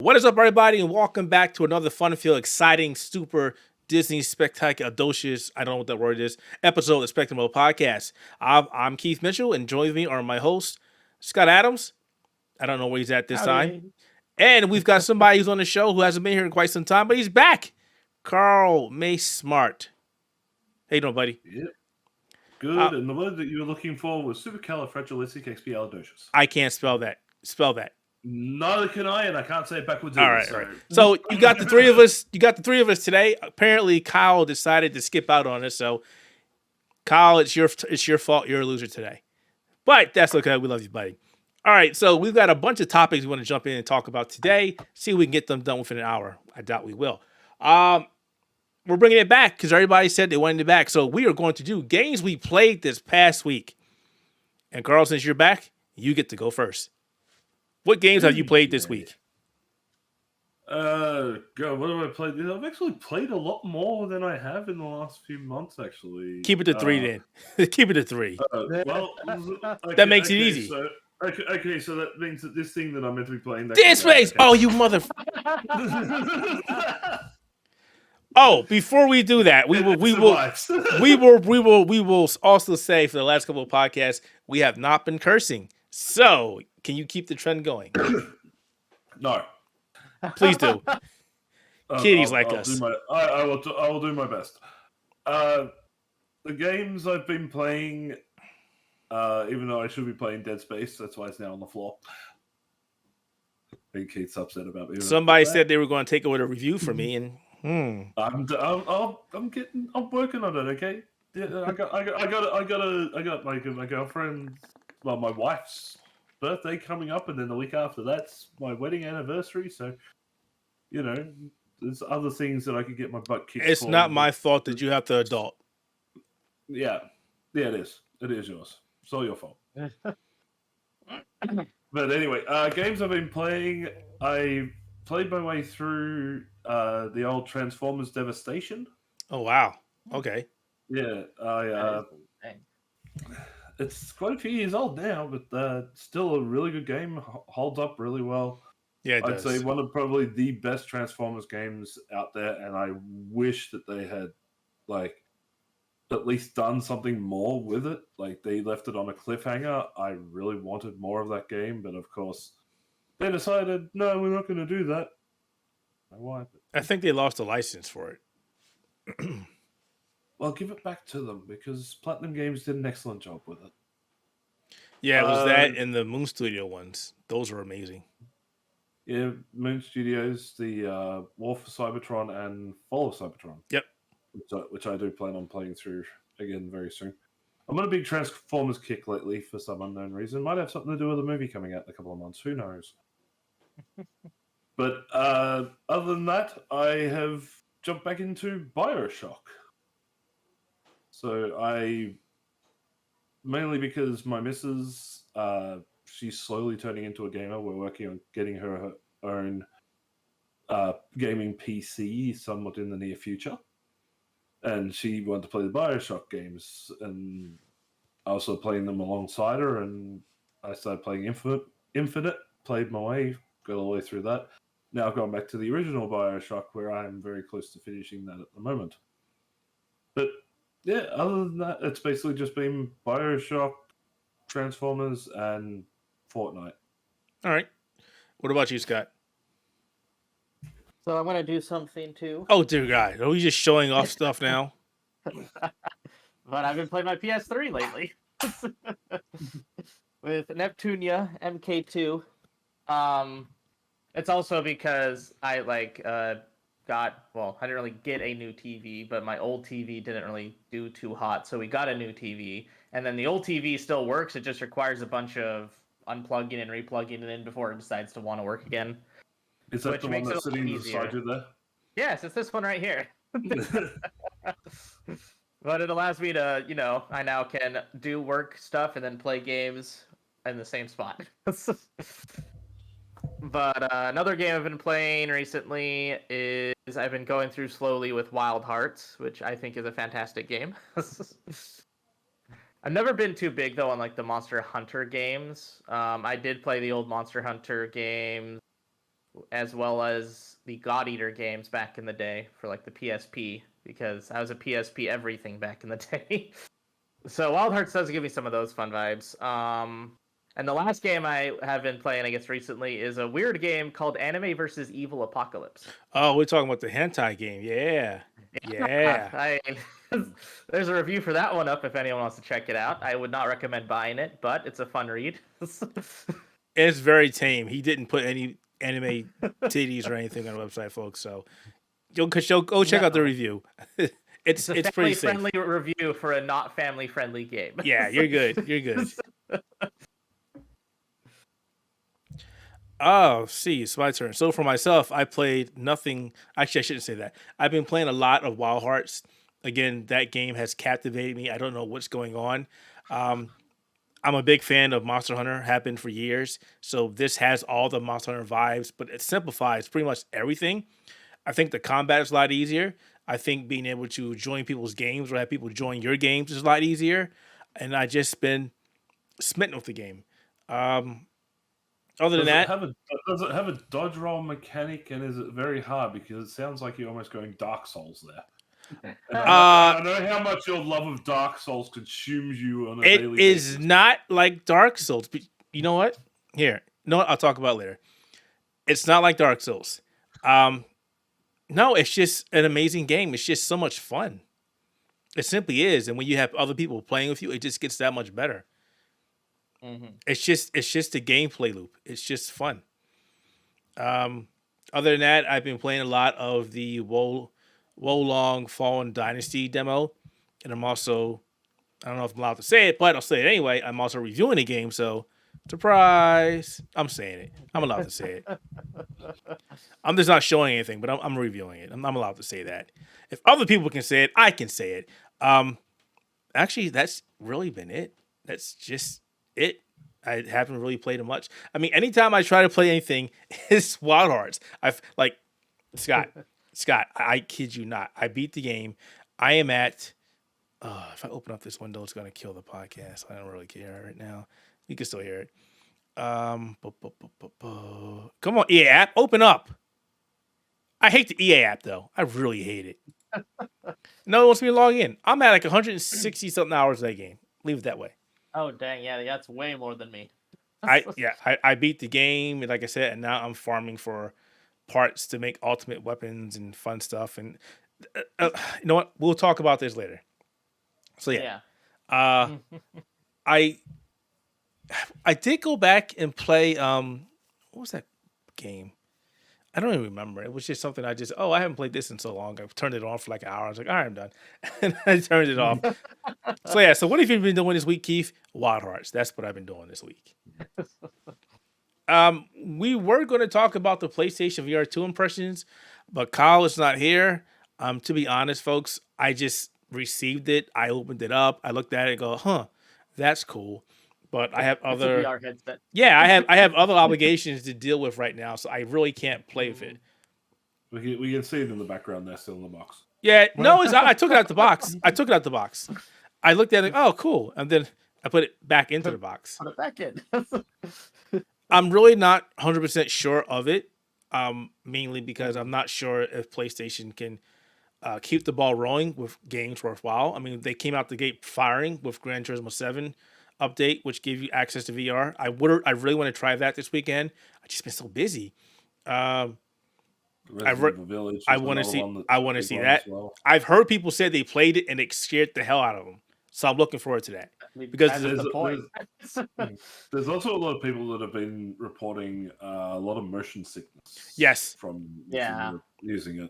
What is up, everybody, and welcome back to another fun-filled, exciting, super Disney spectacular, audacious, I don't know what that word is, episode of the Spectator Mode Podcast. I'm Keith Mitchell, and joining me are my hosts, Scott Adams. I don't know where he's at this time. And we've got somebody who's on the show who hasn't been here in quite some time, but he's back. Carl May Smart. How you doing, buddy? Yep. Good, and the word that you were looking for was supercalifragilisticexpialidocious. I can't spell that. Spell that. Neither can I, and I can't say it backwards either. All right. So you got the three of us. You got the three of us today. Apparently, Kyle decided to skip out on us. So, Kyle, it's your fault. You're a loser today. But that's okay. We love you, buddy. All right. So we've got a bunch of topics we want to jump in and talk about today. See if we can get them done within an hour. I doubt we will. We're bringing it back because everybody said they wanted it back. So we are going to do games we played this past week. And Carl, since you're back, you get to go first. What games have you played this week? God, what have I played? I've actually played a lot more than I have in the last few months, actually. Keep it to three, then. Keep it to three. Well, that makes it easy. So that means that this thing that I'm meant to be playing... This place! Oh, you mother... Oh, before we do that, we will also say for the last couple of podcasts, we have not been cursing. So, can you keep the trend going? No. Please do. Kitties like us. I will do my best. The games I've been playing, even though I should be playing Dead Space, that's why it's now on the floor. Big Keith's upset about me. Somebody said they were going to take away a review for me, and I'm working on it. Okay. Yeah, I got my girlfriend. Well, my wife's birthday coming up, and then the week after that's my wedding anniversary. So, there's other things that I could get my butt kicked. It's not my fault that you have to adult. Yeah, it is. It is yours. It's all your fault. But anyway, games I've been playing. I played my way through the old Transformers Devastation. Oh wow! Okay. Yeah, it's quite a few years old now, but still a really good game. Holds up really well. Yeah, I'd say one of probably the best Transformers games out there, and I wish that they had at least done something more with it. Like, they left it on a cliffhanger. I really wanted more of that game, but of course they decided, no, we're not going to do that. Why? I think they lost the license for it. Well, give it back to them, because Platinum Games did an excellent job with it. Yeah, it was that and the Moon Studio ones. Those were amazing. Yeah, Moon Studios, the War for Cybertron and Fall of Cybertron. Yep. Which I do plan on playing through again very soon. I'm on a big Transformers kick lately for some unknown reason. Might have something to do with a movie coming out in a couple of months. Who knows? But other than that, I have jumped back into BioShock. So mainly because my missus, she's slowly turning into a gamer. We're working on getting her own gaming PC somewhat in the near future. And she wanted to play the BioShock games, and I was playing them alongside her, and I started playing Infinite, played my way, got all the way through that. Now I've gone back to the original BioShock, where I'm very close to finishing that at the moment. But yeah, other than that, it's basically just been BioShock, Transformers, and Fortnite. All right. What about you, Scott? So I'm going to do something too. Oh, dear God. Are we just showing off stuff now? But I've been playing my PS3 lately. With Neptunia MK2. It's also because I I didn't really get a new TV, but my old TV didn't really do too hot, so we got a new TV. And then the old TV still works, it just requires a bunch of unplugging and replugging it in before it decides to want to work again. Is that the one that's sitting beside you there? Yes, it's this one right here. But it allows me to, I now can do work stuff and then play games in the same spot. But another game I've been playing recently is I've been going through slowly with Wild Hearts, which I think is a fantastic game. I've never been too big, though, on the Monster Hunter games. I did play the old Monster Hunter games as well as the God Eater games back in the day for like the PSP, because I was a PSP everything back in the day. So Wild Hearts does give me some of those fun vibes. And the last game I have been playing, I guess, recently is a weird game called Anime vs. Evil Apocalypse. Oh, we're talking about the hentai game. Yeah. There's a review for that one up if anyone wants to check it out. I would not recommend buying it, but it's a fun read. It's very tame. He didn't put any anime titties or anything on the website, folks. So go check out the review. It's pretty safe. Family-friendly review for a not family-friendly game. Yeah, you're good. You're good. Oh, see, it's my turn. So for myself, I played nothing. Actually, I shouldn't say that. I've been playing a lot of Wild Hearts. Again, that game has captivated me. I don't know what's going on. I'm a big fan of Monster Hunter, have been for years. So this has all the Monster Hunter vibes, but it simplifies pretty much everything. I think the combat is a lot easier. I think being able to join people's games or have people join your games is a lot easier. And I just been smitten with the game. Other than that, does it have a dodge roll mechanic, and is it very hard? Because it sounds like you're almost going Dark Souls there. I know how much your love of Dark Souls consumes you on a daily basis. It is not like Dark Souls. But you know what? I'll talk about it later. It's not like Dark Souls. No, it's just an amazing game. It's just so much fun. It simply is. And when you have other people playing with you, it just gets that much better. Mm-hmm. It's just a gameplay loop. It's just fun. Other than that, I've been playing a lot of the Wolong Fallen Dynasty demo, and I'm also, I don't know if I'm allowed to say it, but I'll say it anyway. I'm also reviewing the game, so surprise! I'm saying it. I'm allowed to say it. I'm just not showing anything, but I'm reviewing it. I'm allowed to say that. If other people can say it, I can say it. Actually, that's really been it. That's just it. I haven't really played it much. I mean, anytime I try to play anything, it's Wild Hearts. I've like Scott, I kid you not. I beat the game. I am at if I open up this window, it's gonna kill the podcast. I don't really care right now. You can still hear it. Come on, EA app, open up. I hate the EA app though. I really hate it. No one wants me to log in. I'm at like 160 something hours of that game. Leave it that way. Oh dang, yeah, that's way more than me. I beat the game, like I said, and now I'm farming for parts to make ultimate weapons and fun stuff. And you know what? We'll talk about this later. So yeah. I did go back and play what was that game? I don't even remember. It was just something I haven't played this in so long. I turned it on for like an hour. I was like, all right, I'm done. And I turned it off. So what have you been doing this week, Keith? Wild Hearts. That's what I've been doing this week. We were going to talk about the PlayStation VR 2 impressions, but Kyle is not here. To be honest, folks, I just received it. I opened it up. I looked at it and go, that's cool. But I have other VR headset. Yeah, I have other obligations to deal with right now, so I really can't play with it. We can see it in the background there, still in the box. Yeah, no, I took it out the box. I looked at it, oh, cool, and then I put it back into the box. Put it back in. I'm really not 100% sure of it, mainly because I'm not sure if PlayStation can keep the ball rolling with games worthwhile. I mean, they came out the gate firing with Gran Turismo 7 update, which gave you access to VR. I really want to try that this weekend. I've just been so busy. I want to see that. Well. I've heard people say they played it and it scared the hell out of them. So I'm looking forward to that. Because there's also a lot of people that have been reporting a lot of motion sickness. Yes. From using it.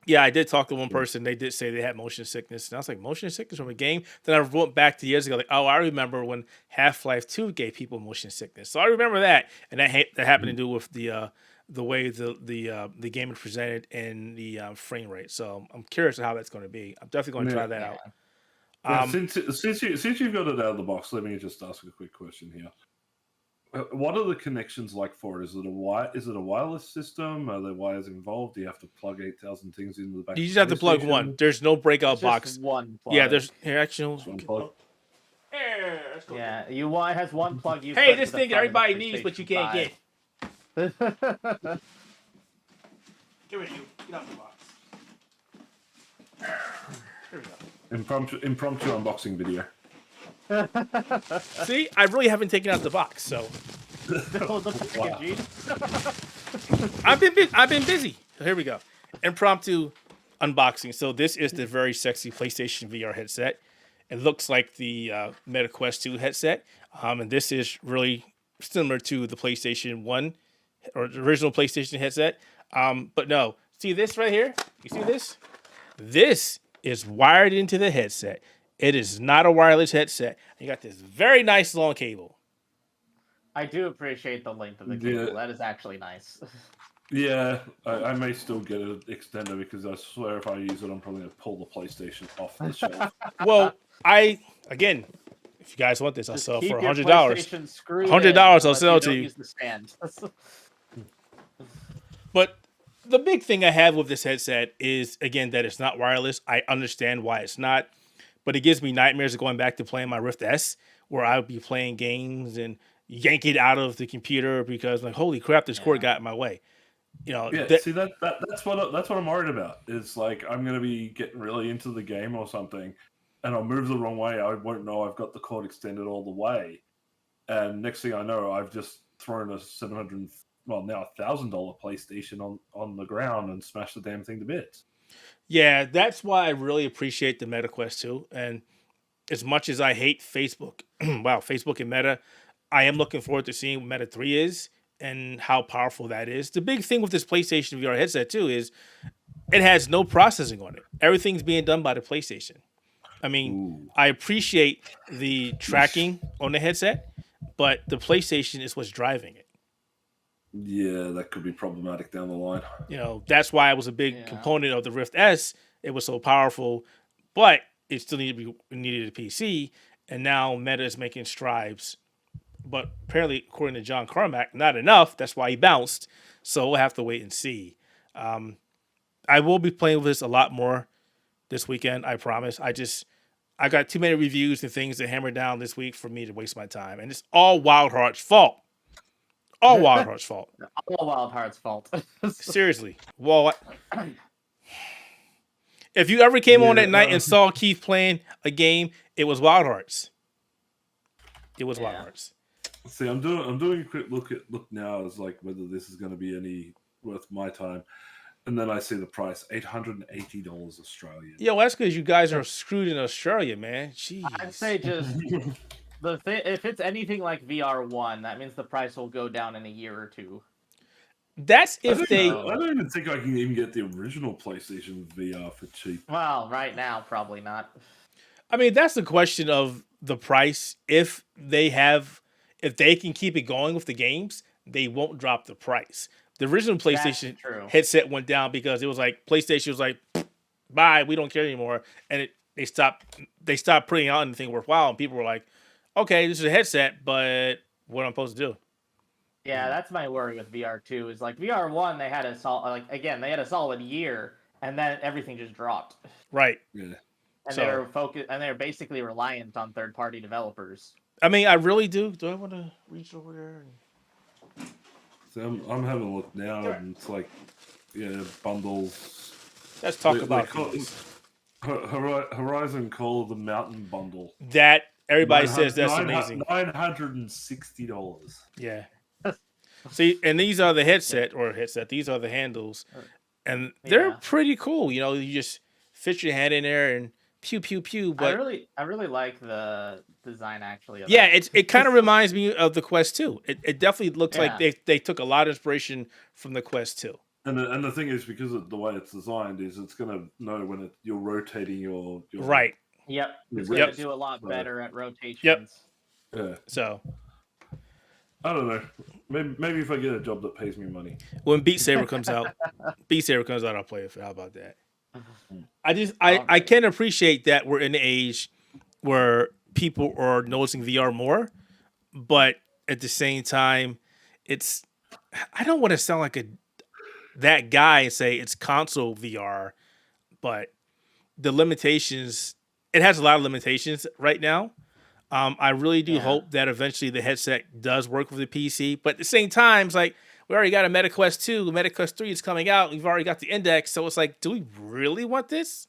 Yeah, I did talk to one person. They did say they had motion sickness. And I was like, motion sickness from a game? Then I went back to years ago. Like, I remember when Half-Life 2 gave people motion sickness. So I remember that. And that happened to do with the way the game is presented and the frame rate. So I'm curious how that's going to be. I'm definitely going to try that out. Since you've got it out of the box, let me just ask a quick question here. What are the connections like for it? Is it a wireless system? Are there wires involved? Do you have to plug 8,000 things into the back? You just have to plug one. There's no breakout box. Just one plug. Yeah, there's actually one plug. Yeah, it has one plug. Hey, this thing everybody needs, but you can't get. Get rid of you. Get out the box. Here we go. Impromptu unboxing video. See, I really haven't taken out the box, so Still the packaging. I've been busy. So here we go. Impromptu unboxing. So this is the very sexy PlayStation VR headset. It looks like the Meta Quest 2 headset, and this is really similar to the PlayStation 1 or the original PlayStation headset. But no, see this right here? You see this? This is wired into the headset. It is not a wireless headset. You got this very nice long cable. I do appreciate the length of the cable. Yeah. That is actually nice. Yeah, I may still get an extender because I swear if I use it, I'm probably going to pull the PlayStation off the shelf. Well, again, if you guys want this, I'll Just sell keep for your $100. PlayStation screwed $100 in I'll unless sell it to don't you. Use the stand. But the big thing I have with this headset is, again, that it's not wireless. I understand why it's not, but it gives me nightmares of going back to playing my Rift S, where I would be playing games and yank it out of the computer because, like, holy crap, this cord got in my way. You know, Yeah, see that's what I'm worried about. Is like I'm going to be getting really into the game or something, and I'll move the wrong way. I won't know I've got the cord extended all the way, and next thing I know, I've just thrown a $700, well now $1,000 PlayStation on the ground and smashed the damn thing to bits. Yeah, that's why I really appreciate the Meta Quest 2. And as much as I hate Facebook, Facebook and Meta, I am looking forward to seeing what Meta 3 is and how powerful that is. The big thing with this PlayStation VR headset too is it has no processing on it. Everything's being done by the PlayStation. I mean, I appreciate the tracking on the headset, but the PlayStation is what's driving it. Yeah, that could be problematic down the line. You know, that's why it was a big component of the Rift S. It was so powerful, but it still needed a PC. And now Meta is making strides. But apparently, according to John Carmack, not enough. That's why he bounced. So we'll have to wait and see. I will be playing with this a lot more this weekend, I promise. I got too many reviews and things to hammer down this week for me to waste my time. And it's all Wild Heart's fault. All Wild Heart's fault. All Wild Heart's fault. Seriously. Well, if you ever came on that night and saw Keith playing a game, it was Wild Hearts. It was Wild Hearts. See, I'm doing a quick look now as like whether this is going to be any worth my time, and then I see the price, $880 Australian. Yeah, well, that's because you guys are screwed in Australia, man. Jeez. I'd say just if it's anything like VR1, that means the price will go down in a year or two. That's if I don't even think I can even get the original PlayStation VR for cheap. Well, right now, probably not. I mean, that's the question of the price. If they can keep it going with the games, they won't drop the price. The original PlayStation headset went down because it was like PlayStation was like, bye, we don't care anymore. And they stopped putting out anything worthwhile. And people were like, okay, this is a headset, but what am I supposed to do? Yeah, that's my worry with VR2 is like VR1, they had a solid year, and then everything just dropped. Right. Yeah. And they were basically reliant on third-party developers. I mean, I really do. Do I want to reach over there? So I'm having a look now, and it's like, bundles. Let's talk about Horizon Call of the Mountain bundle. That everybody says that's amazing. $960. Yeah. See, and these are the headset. These are the handles, and they're pretty cool. You know, you just fit your hand in there and pew pew pew. But I really like the design actually. It kind of reminds me of the Quest 2. It definitely looks like they took a lot of inspiration from the Quest 2. And the thing is, because of the way it's designed, is it's gonna know when you're rotating your right. Yep, it's gonna do a lot better at rotations. Yep. Yeah. So I don't know. Maybe if I get a job that pays me money. When Beat Saber comes out, I'll play it. How about that? I can appreciate that we're in an age where people are noticing VR more, but at the same time, I don't want to sound like that guy and say it's console VR, but the limitations, it has a lot of limitations right now. I really do hope that eventually the headset does work with the PC, but at the same time, it's like, We already got a MetaQuest 2. MetaQuest 3 is coming out. We've already got the Index. So it's like, do we really want this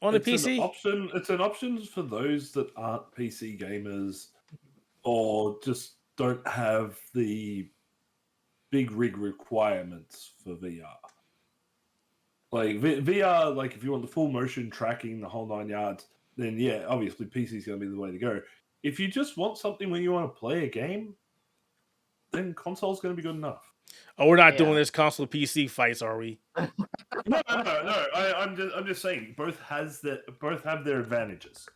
on the PC? It's an option for those that aren't PC gamers or just don't have the big rig requirements for VR. Like VR, like if you want the full motion tracking, the whole 9 yards, then yeah, obviously PC is going to be the way to go. If you just want something when you want to play a game, then console's going to be good enough. Oh, we're not doing this console PC fights, are we? No. I'm just saying both have their advantages.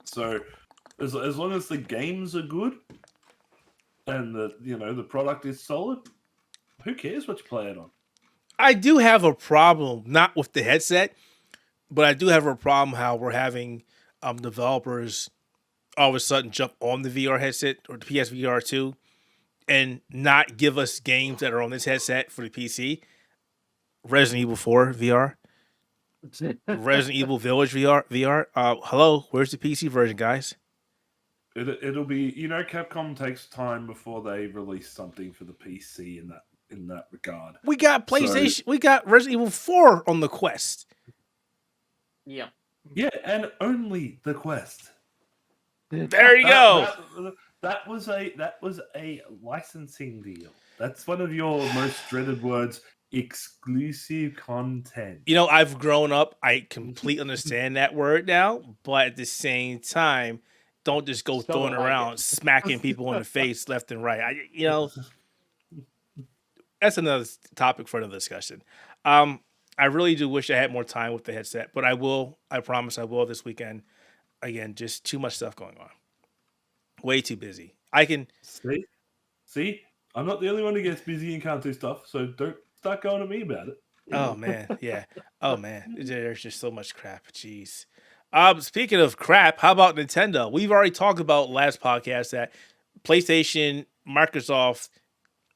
So as long as the games are good and the product is solid, who cares what you play it on? I do have a problem, not with the headset, but I do have a problem how we're having developers all of a sudden jump on the VR headset or the PSVR 2 and not give us games that are on this headset for the PC. Resident Evil 4 VR. Resident Evil Village VR. Hello, where's the PC version, guys? It'll be, Capcom takes time before they release something for the PC in that regard. We got PlayStation. We got Resident Evil 4 on the Quest. Yeah. Yeah, and only the Quest. There you go. That was a licensing deal. That's one of your most dreaded words. Exclusive content. I've grown up. I completely understand that word now, but at the same time, don't just go throwing around smacking people in the face left and right. That's another topic for another discussion. I really do wish I had more time with the headset, but I will. I promise I will this weekend. Again, just too much stuff going on. Way too busy. I can see. I'm not the only one who gets busy and can't do stuff, so don't start going to me about it. Oh man, yeah. Oh man, there's just so much crap. Jeez. Speaking of crap, how about Nintendo? We've already talked about last podcast that PlayStation, Microsoft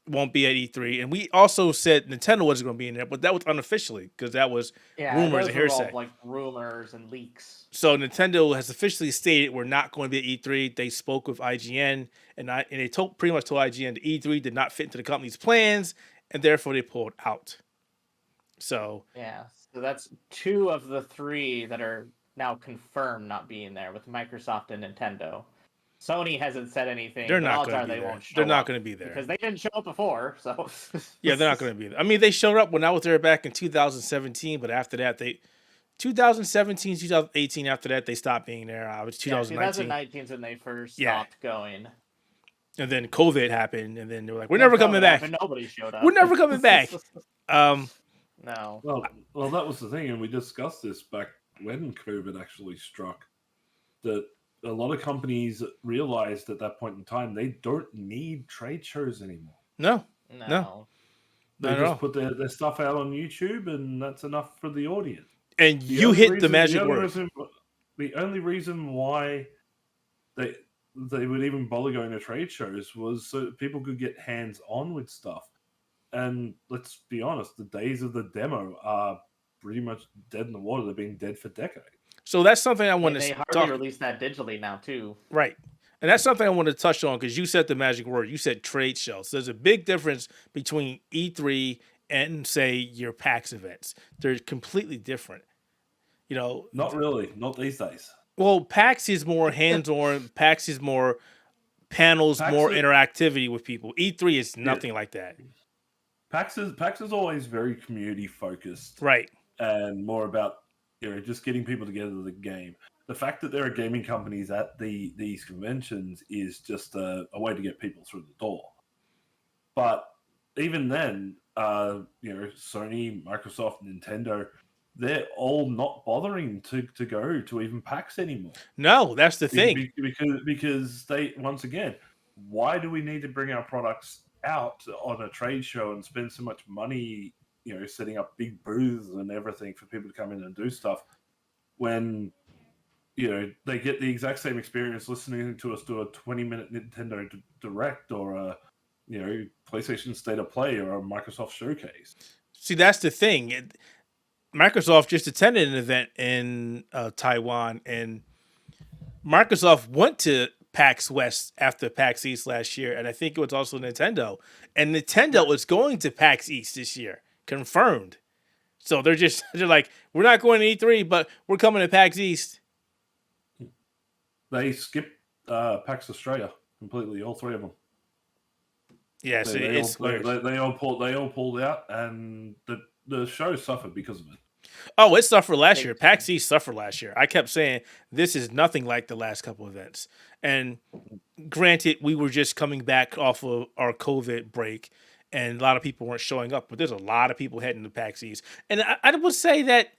won't be at E3, and we also said Nintendo wasn't going to be in there, but that was unofficially because that was rumors and hearsay. Like rumors and leaks. So Nintendo has officially stated we're not going to be at E3. They spoke with IGN, and they pretty much told IGN the E3 did not fit into the company's plans, and therefore they pulled out. So that's 2 of the 3 that are now confirmed not being there with Microsoft and Nintendo. Sony hasn't said anything. They're not going to be there. They're not going to be there because they didn't show up before. So yeah, they're not going to be there. I mean, they showed up when I was there back in 2017, but after that, 2017, 2018. After that, they stopped being there. I was 2019. 2019 is when they first stopped going. And then COVID happened, and then they were like, "We're never coming back." Nobody showed up. We're never coming back. No. Well, that was the thing, and we discussed this back when COVID actually struck. That a lot of companies realized at that point in time they don't need trade shows anymore. No. They just put their stuff out on YouTube, and that's enough for the audience. And you hit the magic word. The only reason why they would even bother going to trade shows was so people could get hands on with stuff. And let's be honest, the days of the demo are pretty much dead in the water. They've been dead for decades. So that's something I want to talk. They hardly release that digitally now, too. Right. And that's something I want to touch on because you said the magic word. You said trade shows. There's a big difference between E3 and, say, your PAX events. They're completely different. Not really. Not these days. Well, PAX is more hands-on. PAX is more panels, more interactivity with people. E3 is nothing like that. PAX is always very community-focused. Right. And more about just getting people together to the game. The fact that there are gaming companies at these conventions is just a way to get people through the door. But even then, Sony, Microsoft, Nintendo, they're all not bothering to go to even PAX anymore. No, that's the thing. Because they, once again, why do we need to bring our products out on a trade show and spend so much money setting up big booths and everything for people to come in and do stuff when, they get the exact same experience listening to us do a 20-minute Nintendo Direct or a, PlayStation State of Play or a Microsoft Showcase. See, that's the thing. Microsoft just attended an event in Taiwan, and Microsoft went to PAX West after PAX East last year, and I think it was also Nintendo. And Nintendo is going to PAX East this year, confirmed. So they're like, we're not going to E3, but we're coming to PAX East. They skipped PAX Australia completely, all three of them. Yeah, so it's weird. They all pulled out, and the show suffered because of it. Oh, it suffered last year. PAX East suffered last year. I kept saying this is nothing like the last couple events. And granted, we were just coming back off of our COVID break, and a lot of people weren't showing up. But there's a lot of people heading to PAX East, and I would say that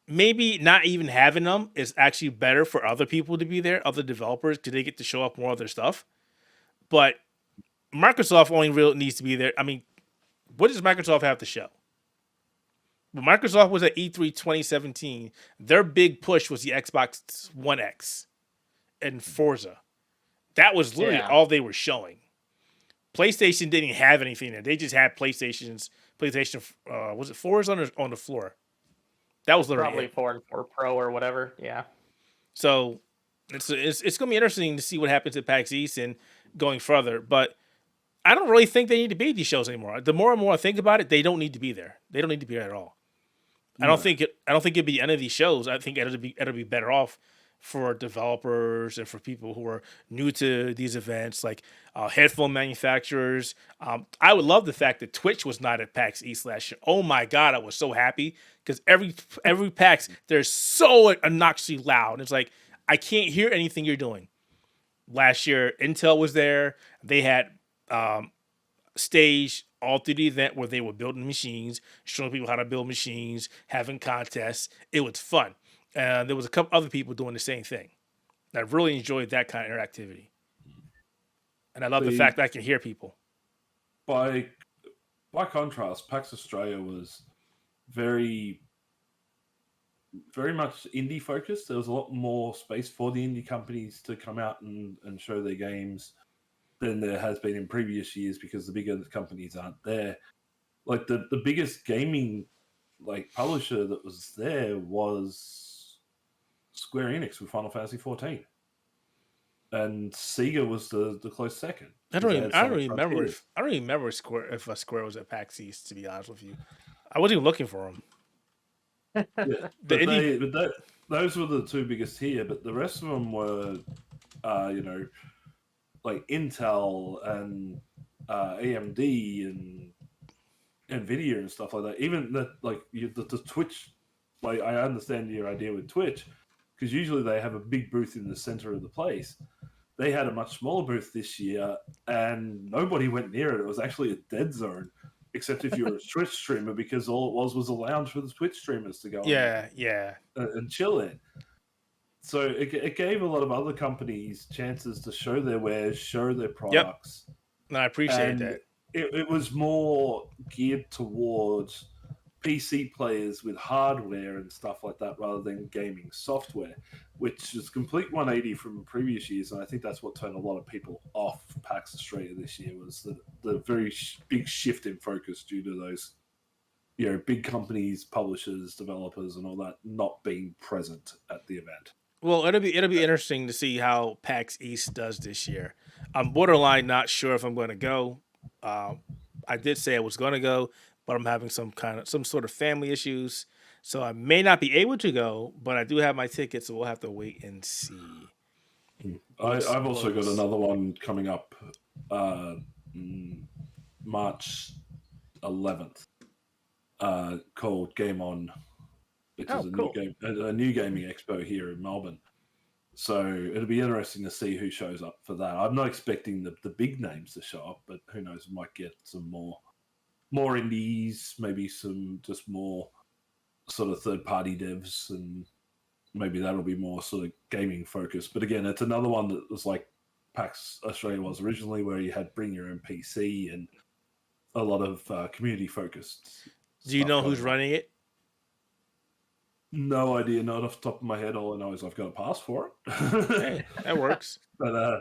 maybe not even having them is actually better for other people to be there, other developers, because they get to show up more of their stuff. But Microsoft only really needs to be there. I mean, what does Microsoft have to show? When Microsoft was at E3 2017, their big push was the Xbox One X and Forza. That was literally all they were showing. PlayStation didn't have anything there. They just had PlayStation. Was it 4s on the floor? That was literally probably 4 and 4 Pro or whatever. Yeah. So it's going to be interesting to see what happens at PAX East and going further. But I don't really think they need to be at these shows anymore. The more and more I think about it, they don't need to be there. They don't need to be there at all. I don't think it'd be any of these shows. I think it'll be better off for developers and for people who are new to these events, like headphone manufacturers. I would love the fact that Twitch was not at PAX East last year. Oh my God, I was so happy because every PAX they're so obnoxiously loud. And it's like I can't hear anything you're doing. Last year, Intel was there. They had stage all through the event where they were building machines, showing people how to build machines, having contests. It was fun. There was a couple other people doing the same thing. I really enjoyed that kind of interactivity. And I love the fact that I can hear people. By contrast, PAX Australia was very, very much indie focused. There was a lot more space for the indie companies to come out and show their games than there has been in previous years because the bigger companies aren't there. Like the biggest gaming publisher that was there was Square Enix with Final Fantasy 14, and Sega was the close second. I don't remember if Square was at PAX East. To be honest with you, I wasn't even looking for them. Yeah, those were the two biggest here, but the rest of them were, like Intel and AMD and Nvidia and stuff like that. Even the Twitch, I understand your idea with Twitch, because usually they have a big booth in the center of the place. They had a much smaller booth this year, and nobody went near it. It was actually a dead zone, except if you were a Twitch streamer, because all it was a lounge for the Twitch streamers to go and chill in. So it gave a lot of other companies chances to show their wares, show their products. Yep. No, I appreciate that. It was more geared towards PC players with hardware and stuff like that rather than gaming software, which is complete 180 from previous years. And I think that's what turned a lot of people off PAX Australia this year was the very big shift in focus due to those big companies, publishers, developers, and all that not being present at the event. Well, it'll be interesting to see how PAX East does this year. I'm borderline not sure if I'm going to go. I did say I was going to go, but I'm having some sort of family issues, so I may not be able to go. But I do have my ticket, so we'll have to wait and see. I've also got another one coming up, March 11th, called Game On. Which is a new gaming expo here in Melbourne. So it'll be interesting to see who shows up for that. I'm not expecting the big names to show up, but who knows? We might get some more indies, maybe some just more sort of third-party devs, and maybe that'll be more sort of gaming focused. But again, it's another one that was like PAX Australia was originally, where you had bring your own PC and a lot of community focused. Do you know who's running it? No idea, not off the top of my head. All I know is I've got a pass for it. Hey, that works. But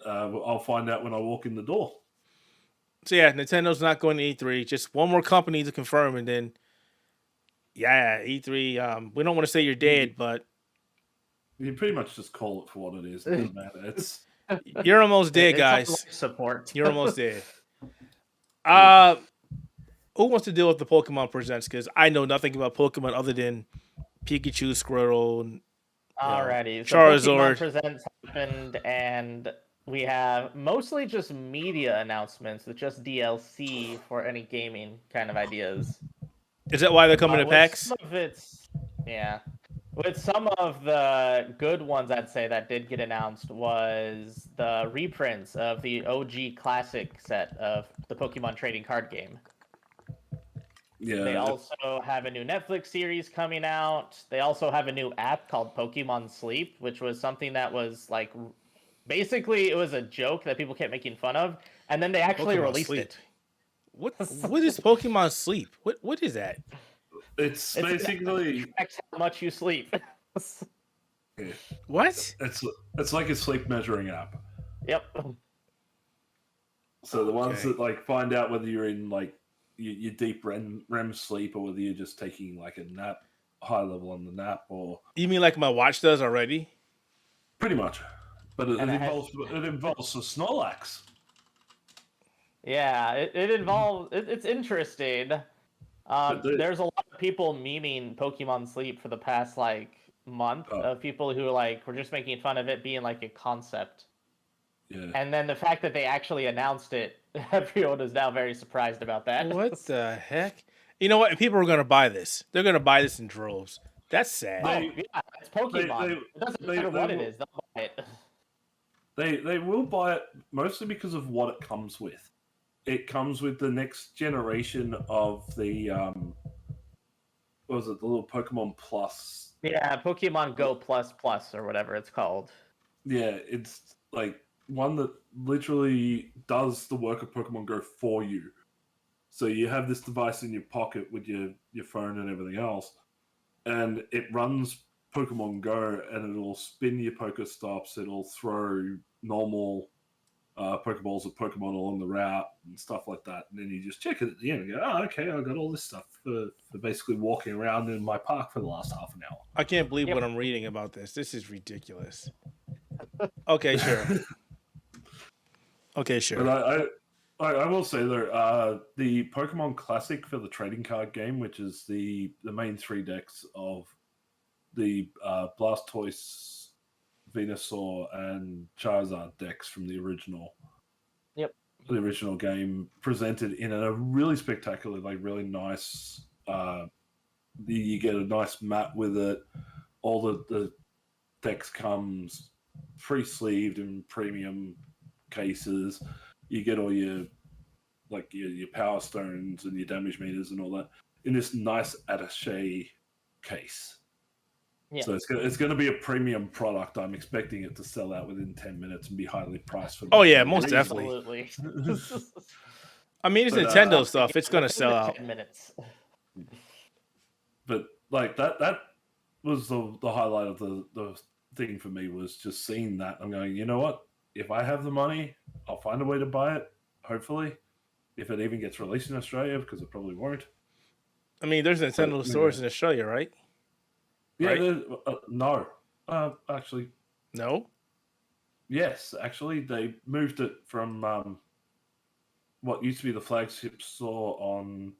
I'll find out when I walk in the door. So yeah, Nintendo's not going to E3. Just one more company to confirm, and then E3. We don't want to say you're dead, but you pretty much just call it for what it is. It doesn't matter. You're almost dead, It's on guys. life support. You're almost dead. Who wants to deal with the Pokemon Presents? Because I know nothing about Pokemon other than Pikachu, Squirtle, Alrighty, so Charizard. Pokemon Presents happened, and we have mostly just media announcements with just DLC for any gaming kind of ideas. Is that why they're coming to With PAX? some of it's, yeah. With some of the good ones, I'd say that did get announced was the reprints of the OG Classic set of the Pokemon trading card game. Yeah. They also have a new Netflix series coming out. They also have a new app called Pokemon Sleep, which was something that was like, basically it was a joke that people kept making fun of, and then they actually Pokemon released Sleep. it. What is Pokemon Sleep? What is that? It's It's basically tracks how much you sleep. What? it's like a sleep measuring app. Yep. So the ones Okay. that like find out whether you're in like your deep REM sleep or whether you're just taking like a nap, high level on the nap, or You mean like my watch does already? pretty much. But it And it has- involves the Snorlax. Yeah, it involves. It's interesting. There's a lot of people memeing Pokemon Sleep for the past like month of people who like were just making fun of it being like a concept. Yeah. And then the fact that they actually announced it, everyone is now very surprised about that. What the heck? You know what? People are going to buy this. They're going to buy this in droves. That's sad. Oh, yeah, it's Pokemon. It doesn't matter what it is, they'll buy it. They will buy it mostly because of what it comes with. It comes with the next generation of the what was it, the little Pokemon Plus? Yeah, Pokemon Go Plus Plus or whatever it's called. Yeah, it's like one that literally does the work of Pokemon Go for you. So you have this device in your pocket with your phone and everything else, and it runs Pokemon Go, and it'll spin your Pokestops. It'll throw normal Pokeballs of Pokemon along the route and stuff like that. And then you just check it at the end and go, oh, okay, I got all this stuff for basically walking around in my park for the last half an hour. I can't believe what I'm reading about this. This is ridiculous. Okay, sure. Okay, sure. But I will say though, the Pokemon Classic for the trading card game, which is the main 3 decks of the Blastoise, Venusaur, and Charizard decks from the original. Yep. The original game, presented in a really spectacular, like really nice. You get a nice map with it. All the decks comes pre-sleeved in premium cases. You get all your power stones and your damage meters and all that in this nice attaché case. Yeah. So it's going to be a premium product. I'm expecting it to sell out within 10 minutes and be highly priced for. Oh yeah, most definitely. Absolutely. I mean, it's But, Nintendo stuff. It's gonna sell out. 10 minutes. But like that was the highlight of the thing for me, was just seeing that. I'm going, you know what? If I have the money, I'll find a way to buy it. Hopefully, if it even gets released in Australia, because it probably won't. I mean, there's Nintendo stores in Australia, right? Yeah, Right? no. Actually, No. yes. Actually, they moved it from what used to be the flagship store on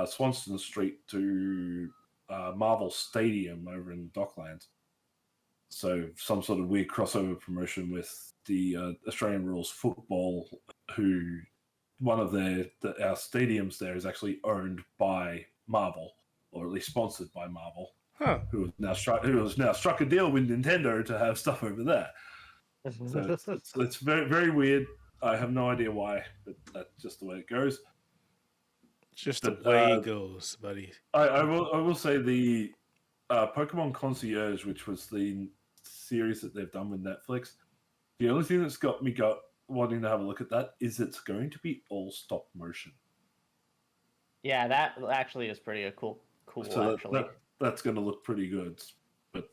Swanston Street to Marvel Stadium over in Docklands. So some sort of weird crossover promotion with the Australian Rules Football, who one of our stadiums there is actually owned by Marvel, or at least sponsored by Marvel. Huh. Who has now struck a deal with Nintendo to have stuff over there. So it's very, very weird. I have no idea why, but that's just the way it goes. Just the way it goes, buddy. I will say the Pokemon Concierge, which was the series that they've done with Netflix. The only thing that's got me wanting to have a look at that is it's going to be all stop motion. Yeah, that actually is pretty cool. So Actually. That's going to look pretty good. But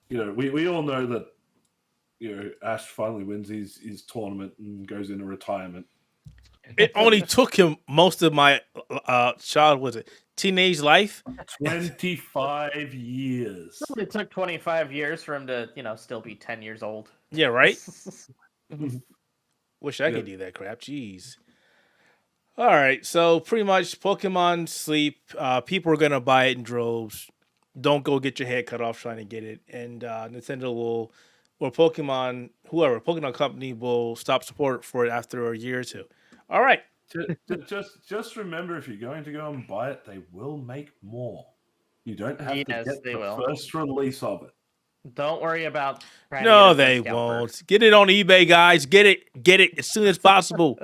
we all know that Ash finally wins his tournament and goes into retirement. It only took him most of my teenage life. 25 years. It took 25 years for him to, still be 10 years old. Yeah, right? Wish I Yeah. could do that crap. Jeez. All right, so pretty much Pokemon Sleep. People are gonna buy it in droves. Don't go get your head cut off trying to get it. And Nintendo will, or Pokemon, whoever, Pokemon Company will stop support for it after a year or two. All right. Just remember, if you're going to go and buy it, they will make more. You don't have to Yes, get they the will. first release of it. Don't worry about. trying to No, get a they discount won't. first. Get it on eBay, guys. Get it as soon as possible.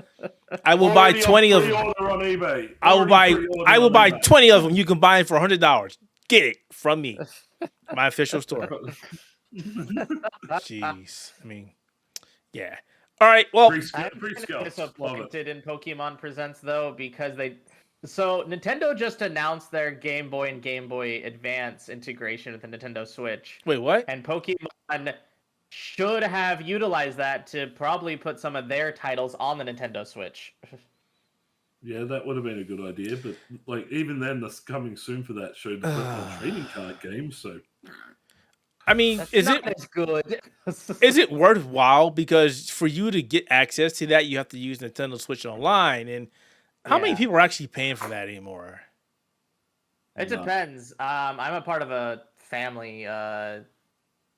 I will buy Already 20 of them. pre-order on eBay. I will buy on eBay. 20 of them. You can buy them for $100. Get it from me. My official store. Jeez. I mean, yeah. All right. Well, I'm Pre-scouts. kind of Love it. disappointed in Pokemon Presents though because So Nintendo just announced their Game Boy and Game Boy Advance integration with the Nintendo Switch, wait, what? and Pokemon should have utilized that to probably put some of their titles on the Nintendo Switch. Yeah, that would have been a good idea, but like even then, the coming soon for that showed the Pokemon trading card game. So, I mean, That's is not it as good? is it worthwhile? Because for you to get access to that, you have to use Nintendo Switch Online, and how many Yeah. people are actually paying for that anymore? It No. depends. I'm a part of a family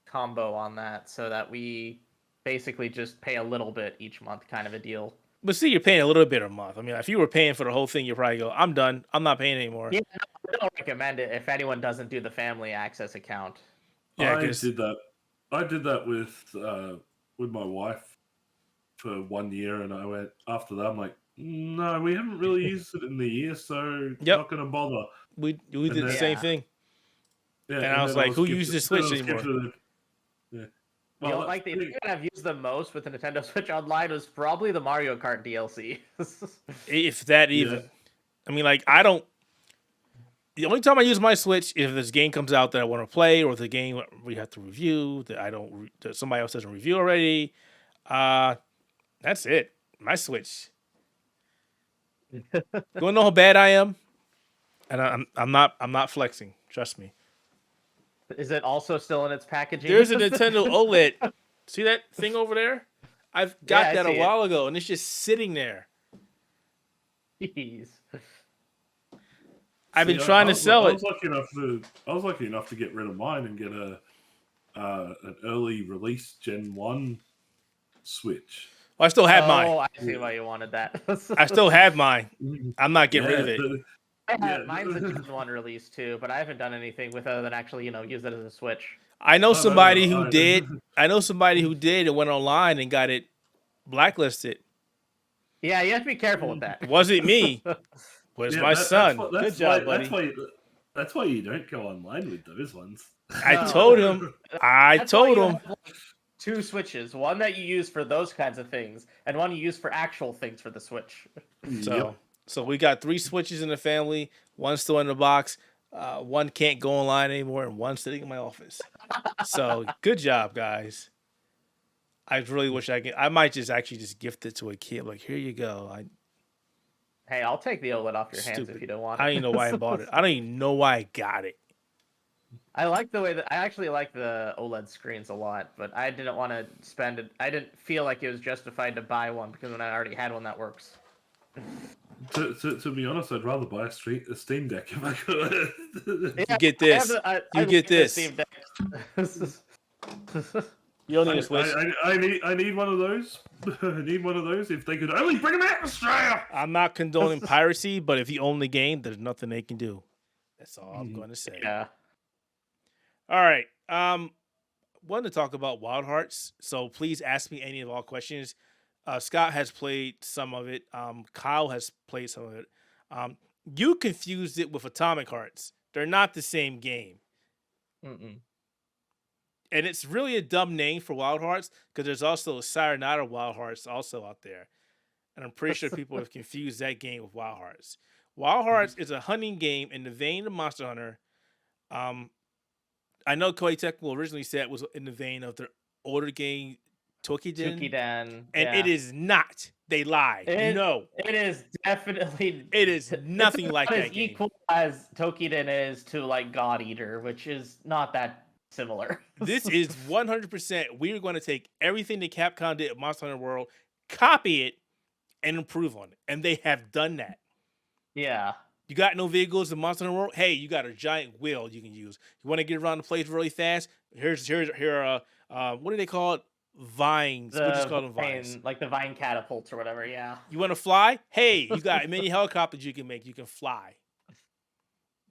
combo on that, so that we basically just pay a little bit each month, kind of a deal. But see, you're paying a little bit a month. I mean, if you were paying for the whole thing, you'd probably go, "I'm done. I'm not paying anymore." Yeah, I don't recommend it if anyone doesn't do the family access account. Yeah, I 'cause- did that. I did that with my wife for 1 year, and I went after that. I'm like, no, we haven't really used it in the year, so Yep. not going to bother. we did the then- same Yeah. thing. Yeah, And I was then like, who gifted- uses then I Switch was anymore? gifted Yeah. You know, that's like the the thing that I've used the most with the Nintendo Switch Online was probably the Mario Kart DLC. If that even. Yeah. I mean, like, I don't. The only time I use my Switch is if this game comes out that I want to play, or the game we have to review that that somebody else doesn't review already. That's it. My Switch. You want to know how bad I am? And I'm not flexing. Trust me. Is it also still in its packaging? There's a Nintendo OLED. See that thing over there? I've got Yeah, I that a see it. while ago, and it's just sitting there. Jeez. I've been See, trying to was- sell I it. was lucky enough to get rid of mine and get an early release Gen 1 Switch. Well, I still have mine. Oh, I see why you wanted that. I still have mine. I'm not getting rid of it. Mine's a Gen 1 release too, but I haven't done anything with other than actually, use it as a Switch. I know somebody no, who did. I know somebody who did and went online and got it blacklisted. Yeah, you have to be careful with that. It wasn't me. Was Yeah, my son. that's Good job, why- buddy. That's why you don't go online with those ones. I No. told him. I That's why told you him. have, like, two Switches, one that you use for those kinds of things, and one you use for actual things for the Switch. So we got 3 Switches in the family. One still in the box. One can't go online anymore, and one sitting in my office. So good job, guys. I really wish I might just actually just gift it to a kid. Like, here you go. Hey, I'll take the OLED off your hands Stupid. if you don't want it. I don't even know why I bought it. I don't even know why I got it. I like the way that I actually like the OLED screens a lot, but I didn't want to spend it. I didn't feel like it was justified to buy one because when I already had one that works. To be honest, I'd rather buy a Steam Deck if I could. Yeah, get I have this. the- I You like get the this. Steam Deck. You don't need a Switch. I need one of those. I need one of those. If they could only bring them out in Australia. I'm not condoning piracy, but if you own the game, there's nothing they can do. That's all I'm going to say. Yeah. All right. Wanted to talk about Wild Hearts, so please ask me any of all questions. Scott has played some of it. Kyle has played some of it. You confused it with Atomic Hearts. They're not the same game. Mm-mm. And it's really a dumb name for Wild Hearts because there's also a Sayonara Wild Hearts also out there. And I'm pretty sure people have confused that game with Wild Hearts. Wild Hearts is a hunting game in the vein of Monster Hunter. I know Koei Tecmo originally said it was in the vein of their older game, Tokiden. Tukiden. And it is not. They lie. It is definitely. It is nothing like that as game. equal as Tokiden is to like God Eater, which is not that similar. This is 100%. We are going to take everything that Capcom did at Monster Hunter World, copy it, and improve on it. And they have done that. Yeah. You got no vehicles in Monster Hunter World? Hey, you got a giant wheel you can use. You want to get around the place really fast? Here what do they call it? Vines. We just call them vines. Like the vine catapults or whatever, yeah. You want to fly? Hey, you got many helicopters you can make. You can fly.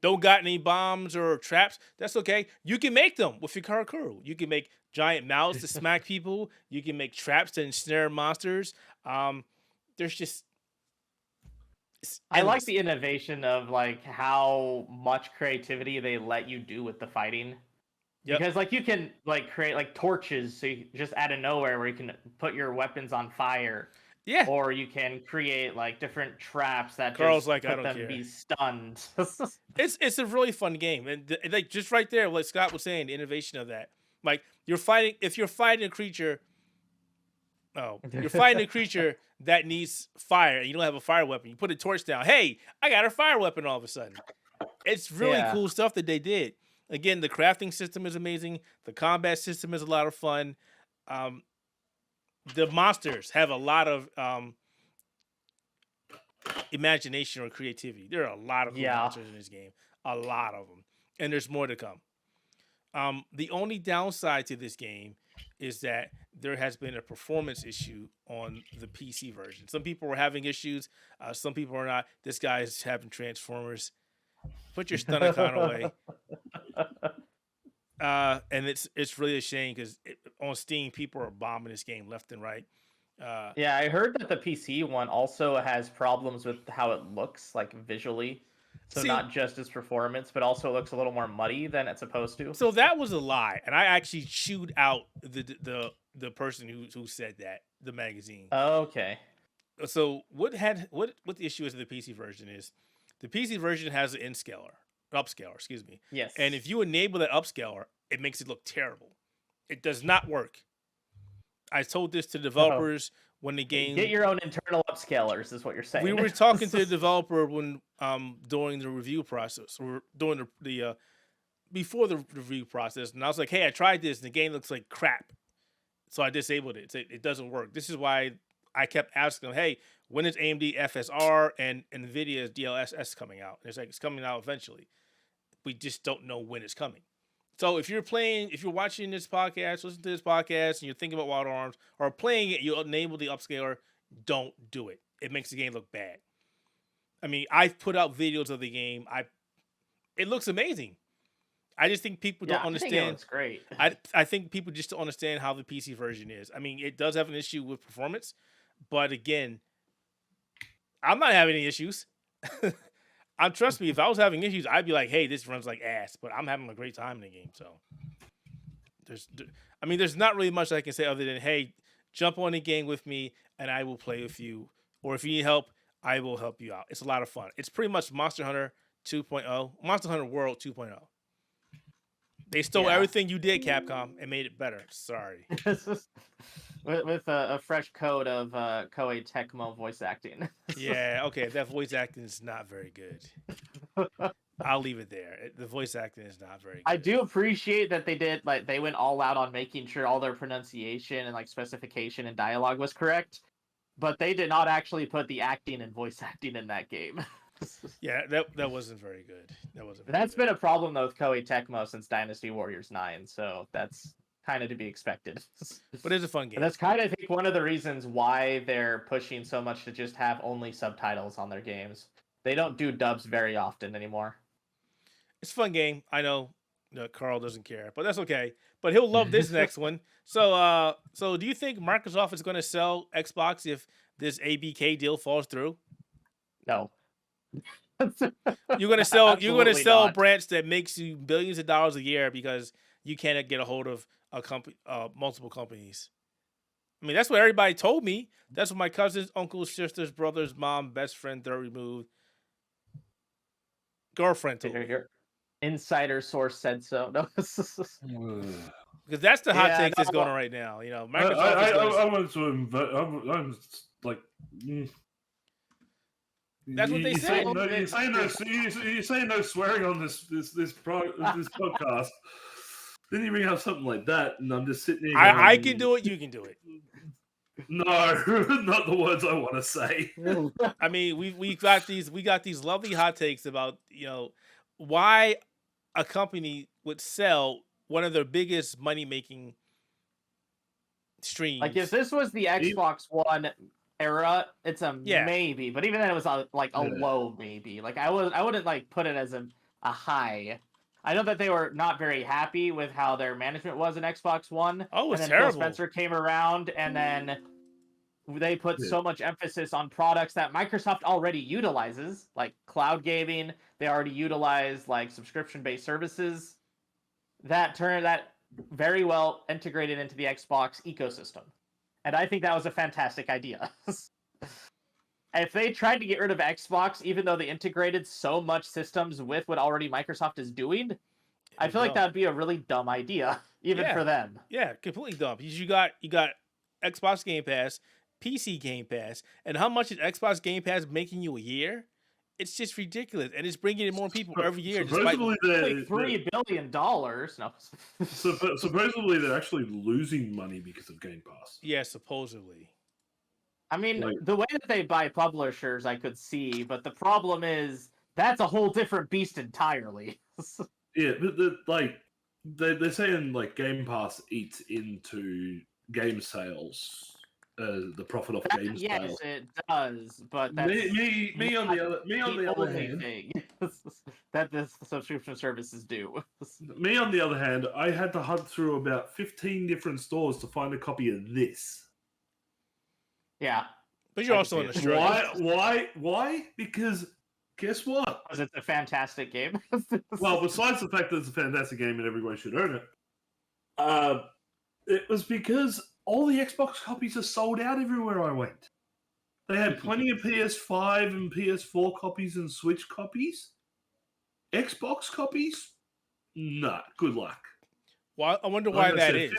Don't got any bombs or traps? That's okay. You can make them with your Karakuru. You can make giant mouths to smack people. You can make traps to ensnare monsters. There's just... I like the innovation of like how much creativity they let you do with the fighting. Yep. Because like you can like create like torches, so you just out of nowhere where you can put your weapons on fire. Yeah. Or you can create like different traps that Carl's just like, put I don't them care. Be stunned. It's a really fun game, and like just right there, like Scott was saying, the innovation of that. Like you're fighting a creature. Oh, you're fighting a creature that needs fire, and you don't have a fire weapon. You put a torch down. Hey, I got a fire weapon all of a sudden. It's really cool stuff that they did. Again, the crafting system is amazing. The combat system is a lot of fun. The monsters have a lot of imagination or creativity. There are a lot of cool monsters in this game. A lot of them. And there's more to come. The only downside to this game is that there has been a performance issue on the PC version. Some people were having issues. Some people are not. This guy is having Transformers. Put your stunner con away. And it's really a shame because on Steam, people are bombing this game left and right. Yeah, I heard that the PC one also has problems with how it looks, like visually. So not just its performance, but also it looks a little more muddy than it's supposed to. So that was a lie, and I actually chewed out the person who said that, the magazine. Oh, okay. So what the issue is with the PC version is the PC version has an upscaler, excuse me. Yes. And if you enable that upscaler, it makes it look terrible. It does not work. I told this to developers when the game... Get your own internal upscalers, is what you're saying. We were talking to the developer when during the review process, or during the before the review process, and I was like, "Hey, I tried this, and the game looks like crap." So I disabled it. It doesn't work. This is why I kept asking them, "Hey, when is AMD FSR and NVIDIA's DLSS coming out?" And it's like it's coming out eventually. We just don't know when it's coming. So if you're watching this podcast, listen to this podcast, and you're thinking about Wild Arms or playing it, you enable the upscaler. Don't do it. It makes the game look bad. I mean, I've put out videos of the game. It looks amazing. I just think people don't understand. I think it looks great. I think people just don't understand how the PC version is. I mean, it does have an issue with performance, but again, I'm not having any issues. Trust me, if I was having issues, I'd be like, "Hey, this runs like ass," but I'm having a great time in the game. So there's not really much I can say other than, "Hey, jump on the game with me, and I will play with you." Or if you need help, I will help you out. It's a lot of fun. It's pretty much Monster Hunter 2.0, Monster Hunter World 2.0. They stole everything you did, Capcom, and made it better. Sorry. with a fresh coat of Koei Tecmo voice acting. Yeah, okay. That voice acting is not very good. I'll leave it there. The voice acting is not very good. I do appreciate that they went all out on making sure all their pronunciation and like specification and dialogue was correct, but they did not actually put the acting and voice acting in that game. Yeah, that wasn't very good. That's been a problem though with Koei Tecmo since Dynasty Warriors 9, so that's kind of to be expected. But it's a fun game. And that's kind of, I think, one of the reasons why they're pushing so much to just have only subtitles on their games. They don't do dubs very often anymore. It's a fun game. I know Carl doesn't care, but that's okay. But he'll love this next one. So do you think Microsoft is going to sell Xbox if this ABK deal falls through? No. You're gonna sell a not. branch that makes you billions of dollars a year because you cannot get a hold of a company, multiple companies. I mean, that's what everybody told me. That's what my cousins, uncles, sisters, brothers, mom, best friend, third removed, girlfriend told me. Your insider source said so. No. Because that's the hot Yeah, take that's no, going on right now. You know, I Microsoft is going to... want to invent. I'm like. That's what they say. You're saying no swearing on this podcast. Then you bring up something like that, and I'm just sitting there. I can do it. You can do it. No, not the words I want to say. I mean, we got these lovely hot takes about, you know, why a company would sell one of their biggest money making streams. Like if this was the Xbox One era, it's a maybe, but even then it was a low maybe. Like I wouldn't like put it as a high. I know that they were not very happy with how their management was in Xbox One. Oh, it was and then terrible. Phil Spencer came around, and then they put so much emphasis on products that Microsoft already utilizes, like cloud gaming. They already utilize like subscription-based services that very well integrated into the Xbox ecosystem. And I think that was a fantastic idea. If they tried to get rid of Xbox, even though they integrated so much systems with what already Microsoft is doing, I feel like that would be a really dumb idea, even for them. Yeah, completely dumb. Because you got Xbox Game Pass, PC Game Pass, and how much is Xbox Game Pass making you a year? It's just ridiculous, and it's bringing in more people every year. Supposedly, like $3 billion. No. Supposedly, they're actually losing money because of Game Pass. Yeah, supposedly. I mean, the way that they buy publishers, I could see, but the problem is that's a whole different beast entirely. Yeah, they're saying like Game Pass eats into game sales, the profit off game sales. Yes, it does, but that's me on the other hand, thing that the subscription services do. Me on the other hand, I had to hunt through about 15 different stores to find a copy of this. Yeah. But you're also in Australia. Why? Because guess what? Because it's a fantastic game. Well, besides the fact that it's a fantastic game and everyone should own it, it was because all the Xbox copies are sold out everywhere I went. They had plenty of PS5 and PS4 copies and Switch copies. Xbox copies? Nah, good luck. Well, I wonder why that is.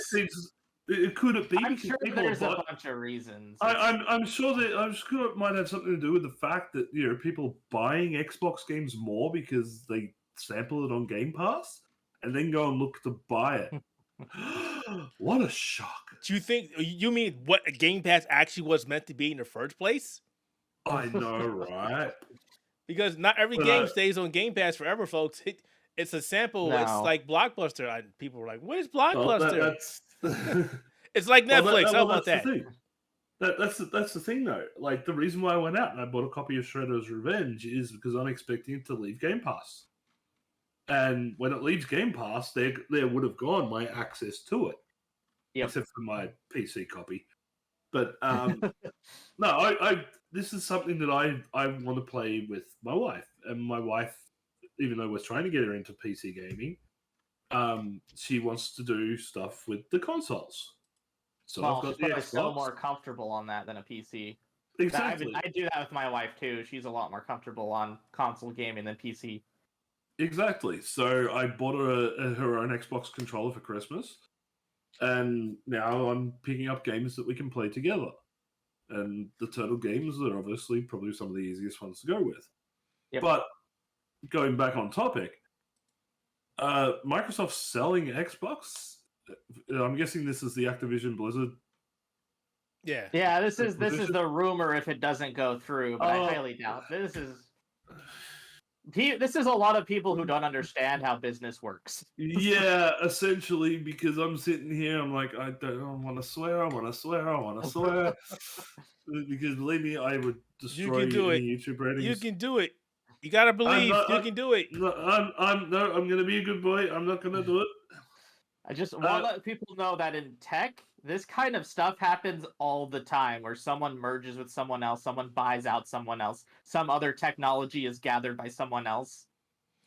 It could it be? I'm sure there's a bunch of reasons. I'm sure it might have something to do with the fact that people buying Xbox games more because they sample it on Game Pass and then go and look to buy it. What a shock! Do you mean what a Game Pass actually was meant to be in the first place? I know, right? Because not every game stays on Game Pass forever, folks. It's a sample. No. It's like Blockbuster. People were like, "What is Blockbuster?" It's like Netflix. How about that? That's the thing, though. Like the reason why I went out and I bought a copy of Shredder's Revenge is because I'm expecting it to leave Game Pass, and when it leaves Game Pass, there would have gone my access to it, except for my PC copy. But no, I this is something that I want to play with my wife, and my wife, even though we're trying to get her into PC gaming, she wants to do stuff with the consoles. So I've got she's probably still more comfortable on that than a PC. Exactly. I do that with my wife too. She's a lot more comfortable on console gaming than PC. Exactly. So I bought her own Xbox controller for Christmas, and now I'm picking up games that we can play together. And the Turtle games are obviously probably some of the easiest ones to go with. Yep. But going back on topic, Microsoft selling Xbox. I'm guessing this is the Activision Blizzard. Yeah. Yeah, this is the rumor if it doesn't go through, but I highly doubt. This is a lot of people who don't understand how business works. Yeah, essentially, because I'm sitting here, I'm like, I want to swear. Because believe me, I would destroy YouTube ratings. You can do it. You gotta believe you can do it. I'm gonna be a good boy. I'm not gonna do it. I just want to let people know that in tech, this kind of stuff happens all the time, where someone merges with someone else, someone buys out someone else, some other technology is gathered by someone else,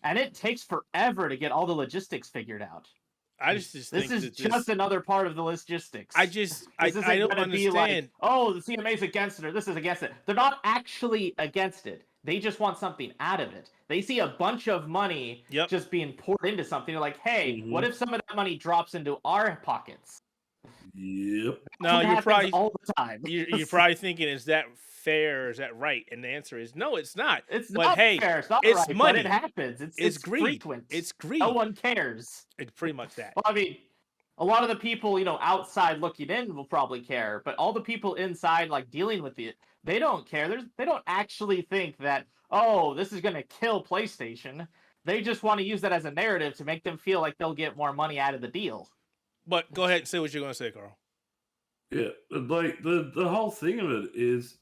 and it takes forever to get all the logistics figured out. I just think this is just another part of the logistics. I don't understand. Like, oh, the CMA's against it, or this is against it. They're not actually against it. They just want something out of it. They see a bunch of money just being poured into something. They're like, hey, what if some of that money drops into our pockets? Yep. No, you're probably all the time. You're probably thinking, is that fair? Is that right? And the answer is no, it's not. It's but not hey, fair. It's not it's right, money. but it happens. It's greed. frequent. It's greed. No one cares. It's pretty much that. Well, I mean, a lot of the people, outside looking in will probably care, but all the people inside, like, dealing with it, they don't care. They don't actually think that, oh, this is going to kill PlayStation. They just want to use that as a narrative to make them feel like they'll get more money out of the deal. But go ahead and say what you're going to say, Carl. Yeah, like the whole thing of it is,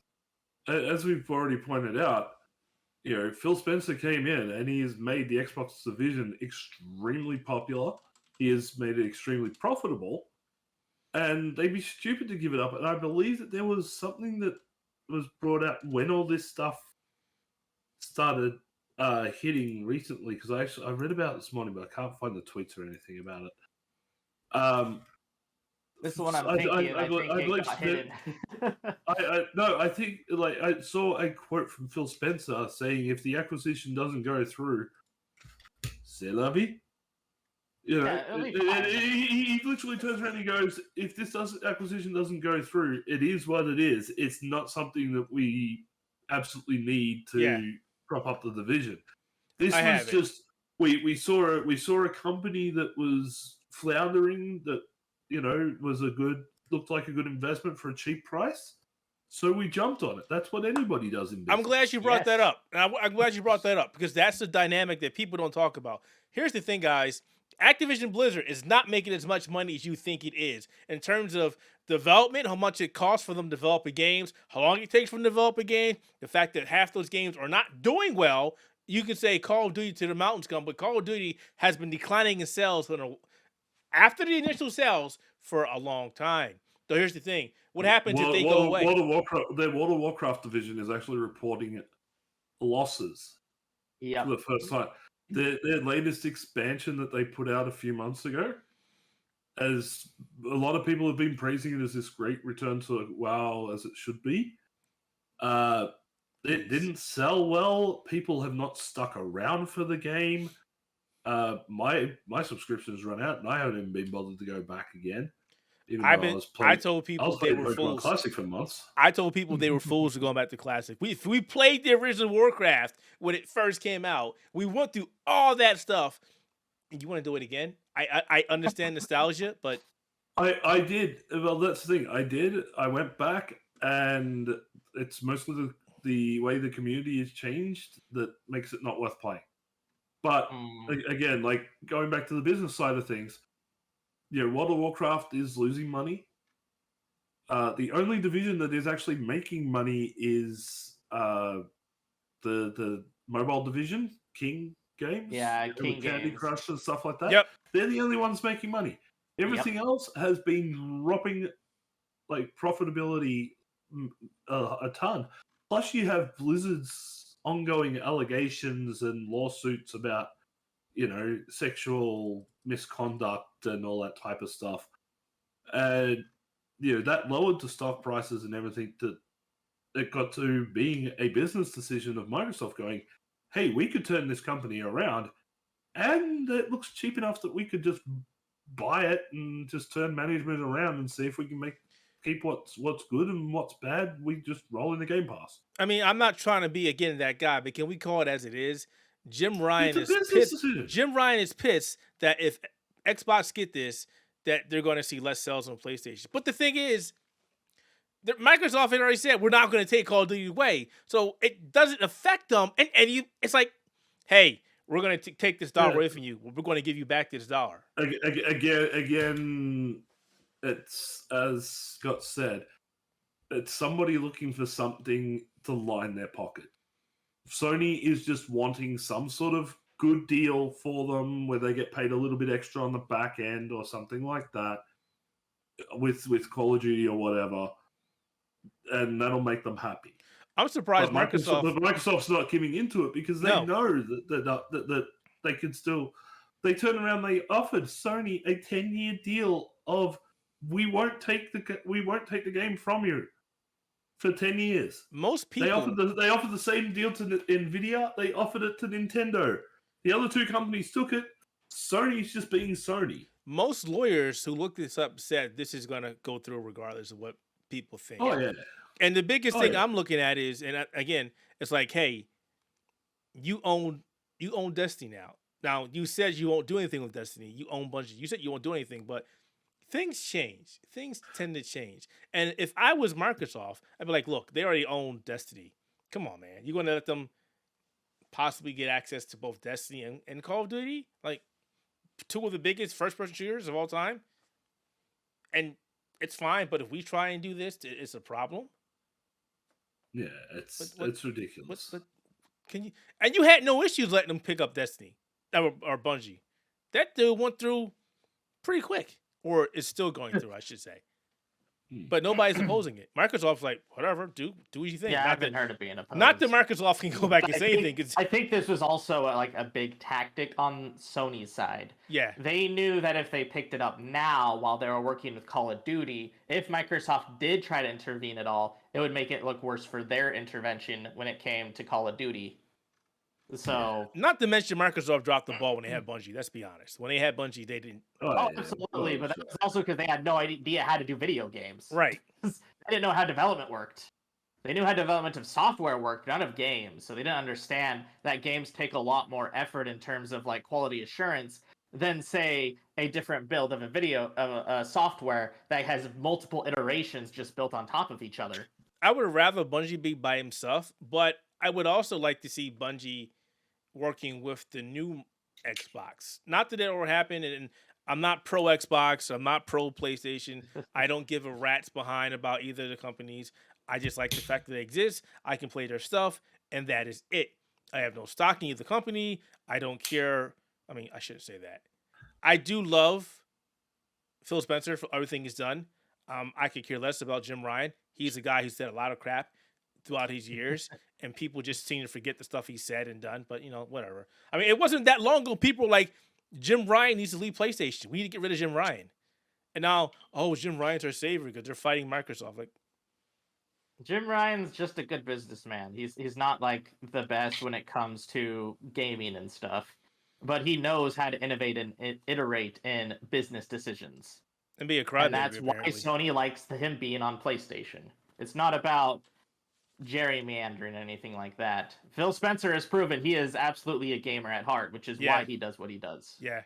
as we've already pointed out, Phil Spencer came in and he has made the Xbox division extremely popular. He has made it extremely profitable, and they'd be stupid to give it up. And I believe that there was something that was brought out when all this stuff started hitting recently, because I read about it this morning, but I can't find the tweets or anything about it. This is what I'm thinking. I think it got hidden. I think I saw a quote from Phil Spencer saying, if the acquisition doesn't go through, c'est la vie. He literally turns around and he goes, if this acquisition doesn't go through, it is what it is. It's not something that we absolutely need to prop up the division. This was just we saw a company that was floundering, that looked like a good investment for a cheap price. So we jumped on it. That's what anybody does in business. I'm glad you brought that up. I'm glad you brought that up, because that's the dynamic that people don't talk about. Here's the thing, guys. Activision Blizzard is not making as much money as you think it is in terms of development, how much it costs for them developing games, how long it takes for them to develop a game, the fact that half those games are not doing well. You can say Call of Duty to the mountains come, but Call of Duty has been declining in sales after the initial sales for a long time. So here's the thing. What happens if they go away? Their World of Warcraft division is actually reporting losses for the first time. Their latest expansion that they put out a few months ago, as a lot of people have been praising it as this great return to WoW as it should be, it didn't sell well. People have not stuck around for the game. My subscription's run out, and I haven't even been bothered to go back again. I told people they were fools. Classic for months. I told people they were fools to go back to Classic. We played the original Warcraft when it first came out. We went through all that stuff. And you want to do it again? I understand nostalgia, but I did. Well, that's the thing. I did. I went back, and it's mostly the way the community has changed that makes it not worth playing. But again, like going back to the business side of things, World of Warcraft is losing money. The only division that is actually making money is the mobile division, King Games. Yeah, King Candy Games. Crush and stuff like that. Yep. They're the only ones making money. Everything else has been dropping like profitability a ton. Plus, you have Blizzard's ongoing allegations and lawsuits about sexual misconduct and all that type of stuff, and that lowered the stock prices and everything. That it got to being a business decision of Microsoft going, hey, we could turn this company around, and it looks cheap enough that we could just buy it and just turn management around and see if we can keep what's good and what's bad. We just roll in the Game Pass. I mean, I'm not trying to be again that guy, but can we call it as it is? Jim Ryan is pissed that if Xbox get this, that they're going to see less sales on PlayStation. But the thing is, Microsoft had already said we're not going to take Call of Duty away, so it doesn't affect them. And it's like, hey, we're going to take this dollar away from you. We're going to give you back this dollar. Again, it's as Scott said, it's somebody looking for something to line their pocket. Sony is just wanting some sort of good deal for them where they get paid a little bit extra on the back end or something like that with Call of Duty or whatever, and that'll make them happy. I'm surprised Microsoft's not giving into it because they know that they can still. They turn around. They offered Sony a 10-year deal of we won't take the game from you for 10 years. Most people They offered the same deal to Nvidia. They offered it to Nintendo. The other two companies took it. Sony's just being Sony. Most lawyers who looked this up said this is going to go through regardless of what people think. Oh yeah. And the biggest thing I'm looking at is, and again, it's like, hey, you own Destiny now. Now you said you won't do anything with Destiny. You own Bungie. You said you won't do anything, but things change. Things tend to change. And if I was Microsoft, I'd be like, look, they already own Destiny. Come on, man. You're going to let them possibly get access to both Destiny and Call of Duty? Like, two of the biggest first-person shooters of all time? And it's fine, but if we try and do this, it's a problem. Yeah, it's ridiculous. But can you? And you had no issues letting them pick up Destiny or Bungie. That dude went through pretty quick, or is still going through, I should say. But nobody's opposing it. Microsoft's like, whatever, do what you think. Yeah, I haven't heard of being opposed. Not that Microsoft can go back and say anything. I think this was also like a big tactic on Sony's side. Yeah. They knew that if they picked it up now while they were working with Call of Duty, if Microsoft did try to intervene at all, it would make it look worse for their intervention when it came to Call of Duty. So, not to mention Microsoft dropped the ball when they had Bungie. Let's be honest. When they had Bungie, they didn't. Oh, absolutely. But that's also because they had no idea how to do video games. Right. They didn't know how development worked. They knew how development of software worked, none of games. So they didn't understand that games take a lot more effort in terms of like quality assurance than, say, a different build of a software that has multiple iterations just built on top of each other. I would rather Bungie be by himself, but I would also like to see Bungie working with the new Xbox. Not that it will happen, and I'm not pro Xbox, I'm not pro PlayStation. I don't give a rat's behind about either of the companies. I just like the fact that they exist. I can play their stuff, and that is it. I have no stock in either company. I don't care. I mean, I shouldn't say that. I do love Phil Spencer for everything he's done. I could care less about Jim Ryan. He's a guy who said a lot of crap throughout his years, and people just seem to forget the stuff he said and done, but, whatever. I mean, it wasn't that long ago, people were like, Jim Ryan needs to leave PlayStation. We need to get rid of Jim Ryan. And now, Jim Ryan's our savior because they're fighting Microsoft. Like, Jim Ryan's just a good businessman. He's not, like, the best when it comes to gaming and stuff, but he knows how to innovate and iterate in business decisions. And be a crybaby, and that's apparently. why Sony likes him being on PlayStation. It's not about gerrymandering anything like that. Phil Spencer has proven he is absolutely a gamer at heart, which is why he does what he does. Yeah.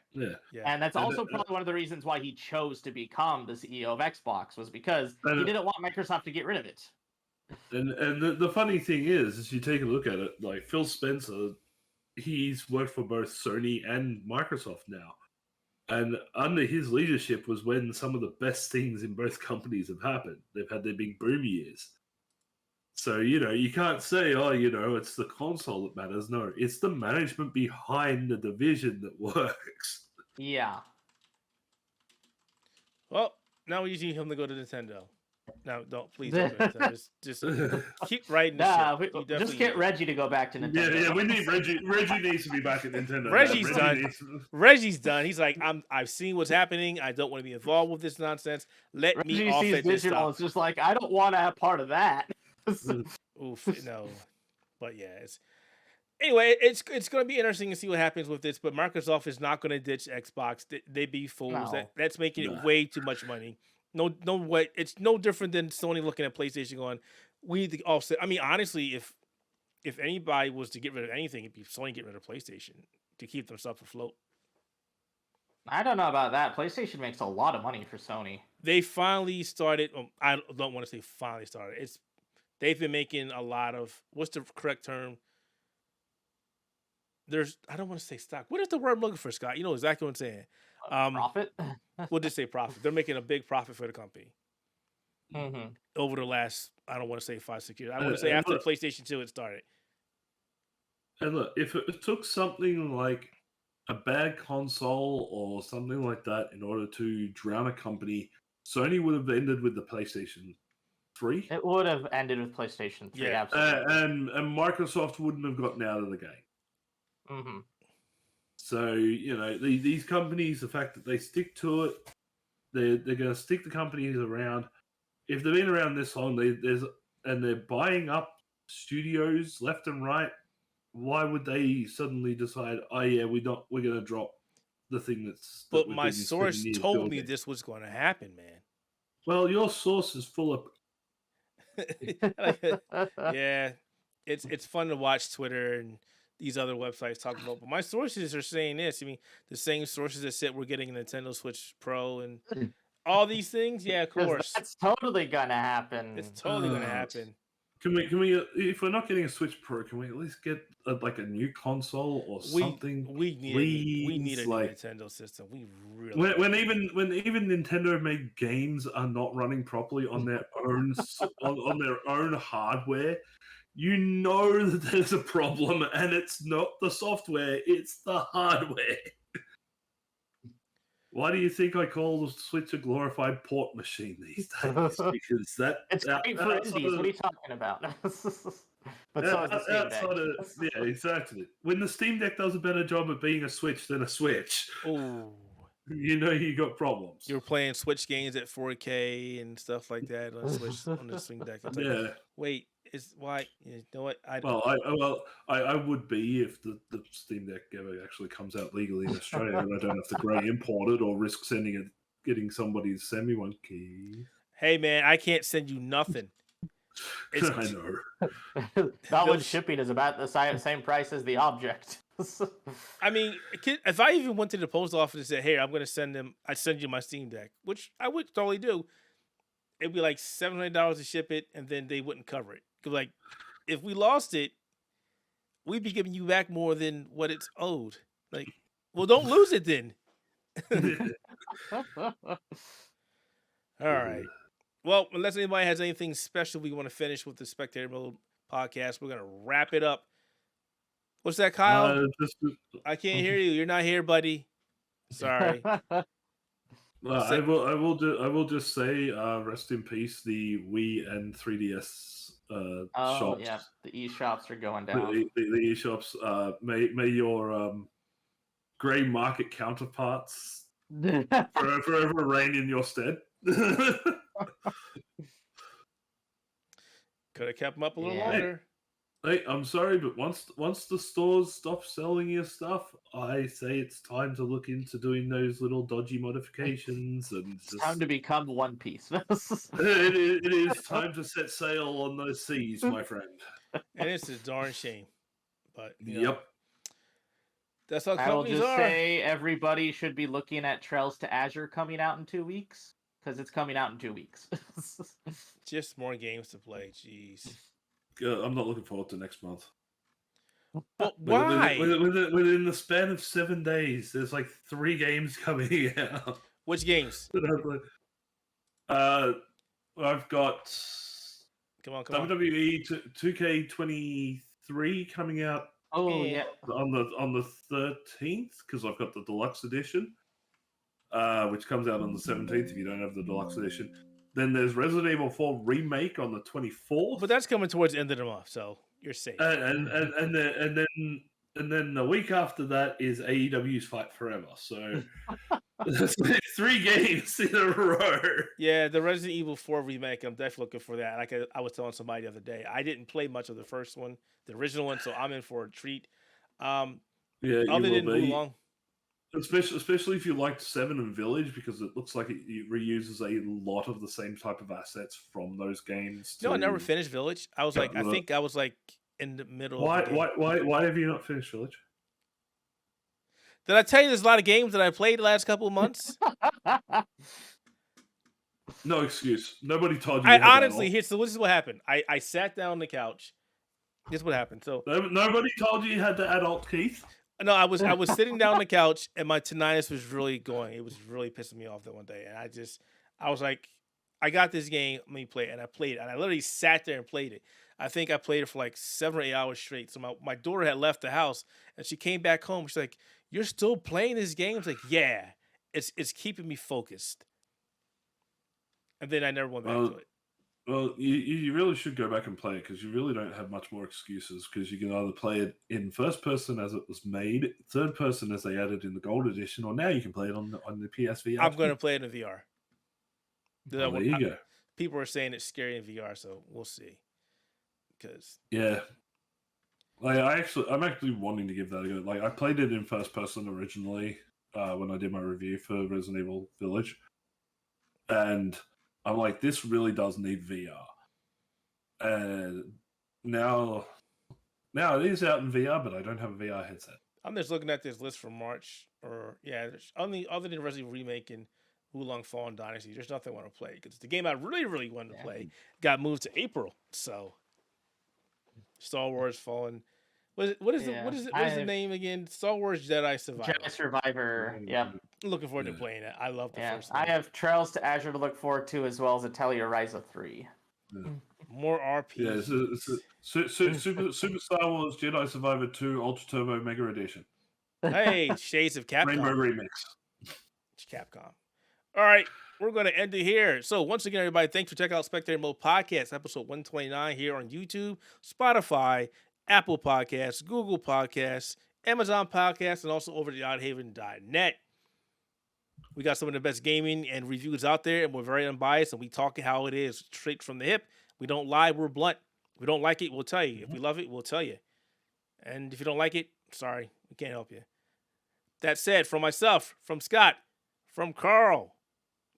And that's also probably one of the reasons why he chose to become the CEO of Xbox, was because he didn't want Microsoft to get rid of it. And the funny thing is you take a look at it, like Phil Spencer, he's worked for both Sony and Microsoft now. And under his leadership was when some of the best things in both companies have happened. They've had their big boom years. So, you can't say, it's the console that matters. No, it's the management behind the division that works. Yeah. Well, now we need him to go to Nintendo. No, please don't go to Nintendo. Just keep writing the shit. Just get Reggie to go back to Nintendo. Yeah, we need Reggie. Reggie needs to be back at Nintendo. Reggie's done. Reggie's done. He's like, I've seen what's happening. I don't want to be involved with this nonsense. Let me off at this stuff. It's just like, I don't want to have part of that. Oof, no. But yeah, anyway, it's going to be interesting to see what happens with this, but Microsoft is not going to ditch Xbox. They be fools. No. That's making it way too much money. No way. It's no different than Sony looking at PlayStation going, we need to offset. I mean, honestly, if anybody was to get rid of anything, it'd be Sony getting rid of PlayStation to keep themselves afloat. I don't know about that. PlayStation makes a lot of money for Sony. They finally started. I don't want to say finally started. They've been making a lot of, what's the correct term? I don't want to say stock. What is the word I'm looking for, Scott? You know exactly what I'm saying. Profit? We'll just say profit. They're making a big profit for the company. Mm-hmm. Over the last, I don't want to say 5-6 years. I want to say after the PlayStation 2 it started. And look, if it took something like a bad console or something like that in order to drown a company, Sony would have ended with the PlayStation 3. It would have ended with PlayStation 3, absolutely. And Microsoft wouldn't have gotten out of the game. Mm-hmm. So, these companies, the fact that they stick to it, they're going to stick the companies around. If they've been around this long, there's they're buying up studios left and right. Why would they suddenly decide, oh yeah, we're going to drop the thing that's... But my source told me this was going to happen, man. Well, your source is full of... Yeah, it's fun to watch Twitter and these other websites talk about, but my sources are saying this. I mean, the same sources that said we're getting a Nintendo Switch Pro and all these things. Yeah, of course. That's totally gonna happen. It's totally gonna happen. Can we? If we're not getting a Switch Pro, can we at least get a new console or something? We need a Nintendo system. We really. When even Nintendo made games are not running properly on their own on their own hardware, you know that there's a problem, and it's not the software; it's the hardware. Why do you think I call the Switch a glorified port machine these days? Because it's great for indies. What are you talking about? But so is the Steam Deck. Yeah, exactly. When the Steam Deck does a better job of being a Switch than a Switch, you know you got problems. You're playing Switch games at 4K and stuff like that on Switch on the Steam Deck. It's like, wait. You know what? I would be if the Steam Deck ever actually comes out legally in Australia, and I don't have to grey import it or risk getting somebody to send me one key. Hey man, I can't send you nothing. I know. That one shipping is about the same price as the object. I mean, if I even went to the post office and said, "Hey, I'm going to send you my Steam Deck," which I would totally do, it'd be like $700 to ship it, and then they wouldn't cover it. Like, if we lost it, we'd be giving you back more than what it's owed. Like, well, don't lose it then. All right. Well, unless anybody has anything special we want to finish with the Spectator Mode podcast, we're going to wrap it up. What's that, Kyle? I can't hear you. You're not here, buddy. Sorry. I will just say, rest in peace, the Wii and 3DS shops. Yeah, the eShops are going down. The eShops. May your grey market counterparts forever reign in your stead. Could have kept them up a little longer. Hey, I'm sorry, but once the stores stop selling your stuff, I say it's time to look into doing those little dodgy modifications and it's time to become One Piece. it is time to set sail on those seas, my friend. And it's a darn shame, but yep. That's how companies I will just are. say everybody should be looking at Trails to Azure coming out in 2 weeks because it's coming out in 2 weeks. Just more games to play. Jeez. I'm not looking forward to next month. But why? Within the span of 7 days, there's like 3 games coming out. Which games? I've got come on. WWE 2K23 coming out. Oh yeah, on the 13th because I've got the deluxe edition, which comes out on the 17th if you don't have the deluxe edition. Then there's Resident Evil 4 Remake on the 24th. But that's coming towards the end of the month, so you're safe. And then the week after that is AEW's Fight Forever. So it's 3 games in a row. Yeah, the Resident Evil 4 Remake, I'm definitely looking for that. Like I was telling somebody the other day, I didn't play much of the first one, the original one, so I'm in for a treat. Yeah, you other than will be. Long. Especially if you liked 7 and Village, because it looks like it reuses a lot of the same type of assets from those games. No, I never finished Village. I was I think I was like in the middle. Why? Of the game. Why have you not finished Village? Did I tell you there's a lot of games that I played the last couple of months? No excuse. Nobody told you. I honestly, this is what happened. I sat down on the couch. This is what happened. So nobody told you had the adult Keith. No, I was sitting down on the couch and my tinnitus was really going. It was really pissing me off that one day, and I was like, I got this game. Let me play it, and I played it, and I literally sat there and played it. I think I played it for like 7 or 8 hours straight. So my daughter had left the house, and she came back home. She's like, "You're still playing this game?" I was like, "Yeah, it's keeping me focused." And then I never went back to it. Well, you really should go back and play it because you really don't have much more excuses because you can either play it in first person as it was made, third person as they added in the gold edition, or now you can play it on the PSVR. I'm going to play it in VR. Well, there you go. People are saying it's scary in VR, so we'll see. because Yeah. Like I'm actually wanting to give that a go. Like I played it in first person originally when I did my review for Resident Evil Village, and I'm like, this really does need VR. And now it is out in VR, but I don't have a VR headset. I'm just looking at this list from March, there's only other than Resident Evil Remake and Wulong Fallen Dynasty, there's nothing I want to play because the game I really wanted to play got moved to April. So Star Wars Fallen. What is the name again? Star Wars Jedi Survivor. Jedi Survivor. Yep. Looking forward to playing it. I love the first one. I have Trails to Azure to look forward to, as well as Atelier Rise of 3. Yeah. More RP. Yeah, Super Star Wars Jedi Survivor 2 Ultra Turbo Mega Edition. Hey, Shades of Capcom. Rainbow Remix. Capcom. All right, we're going to end it here. So once again, everybody, thanks for checking out Spectator Mode Podcast, episode 129 here on YouTube, Spotify, Apple Podcasts, Google Podcasts, Amazon Podcasts, and also over to Outerhaven.net. We got some of the best gaming and reviews out there, and we're very unbiased, and we talk how it is, straight from the hip. We don't lie, we're blunt. If we don't like it, we'll tell you. If we love it, we'll tell you. And if you don't like it, sorry, we can't help you. That said, from myself, from Scott, from Carl,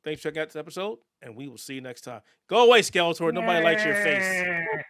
thanks for checking out this episode, and we will see you next time. Go away, Skeltor. Nobody likes your face.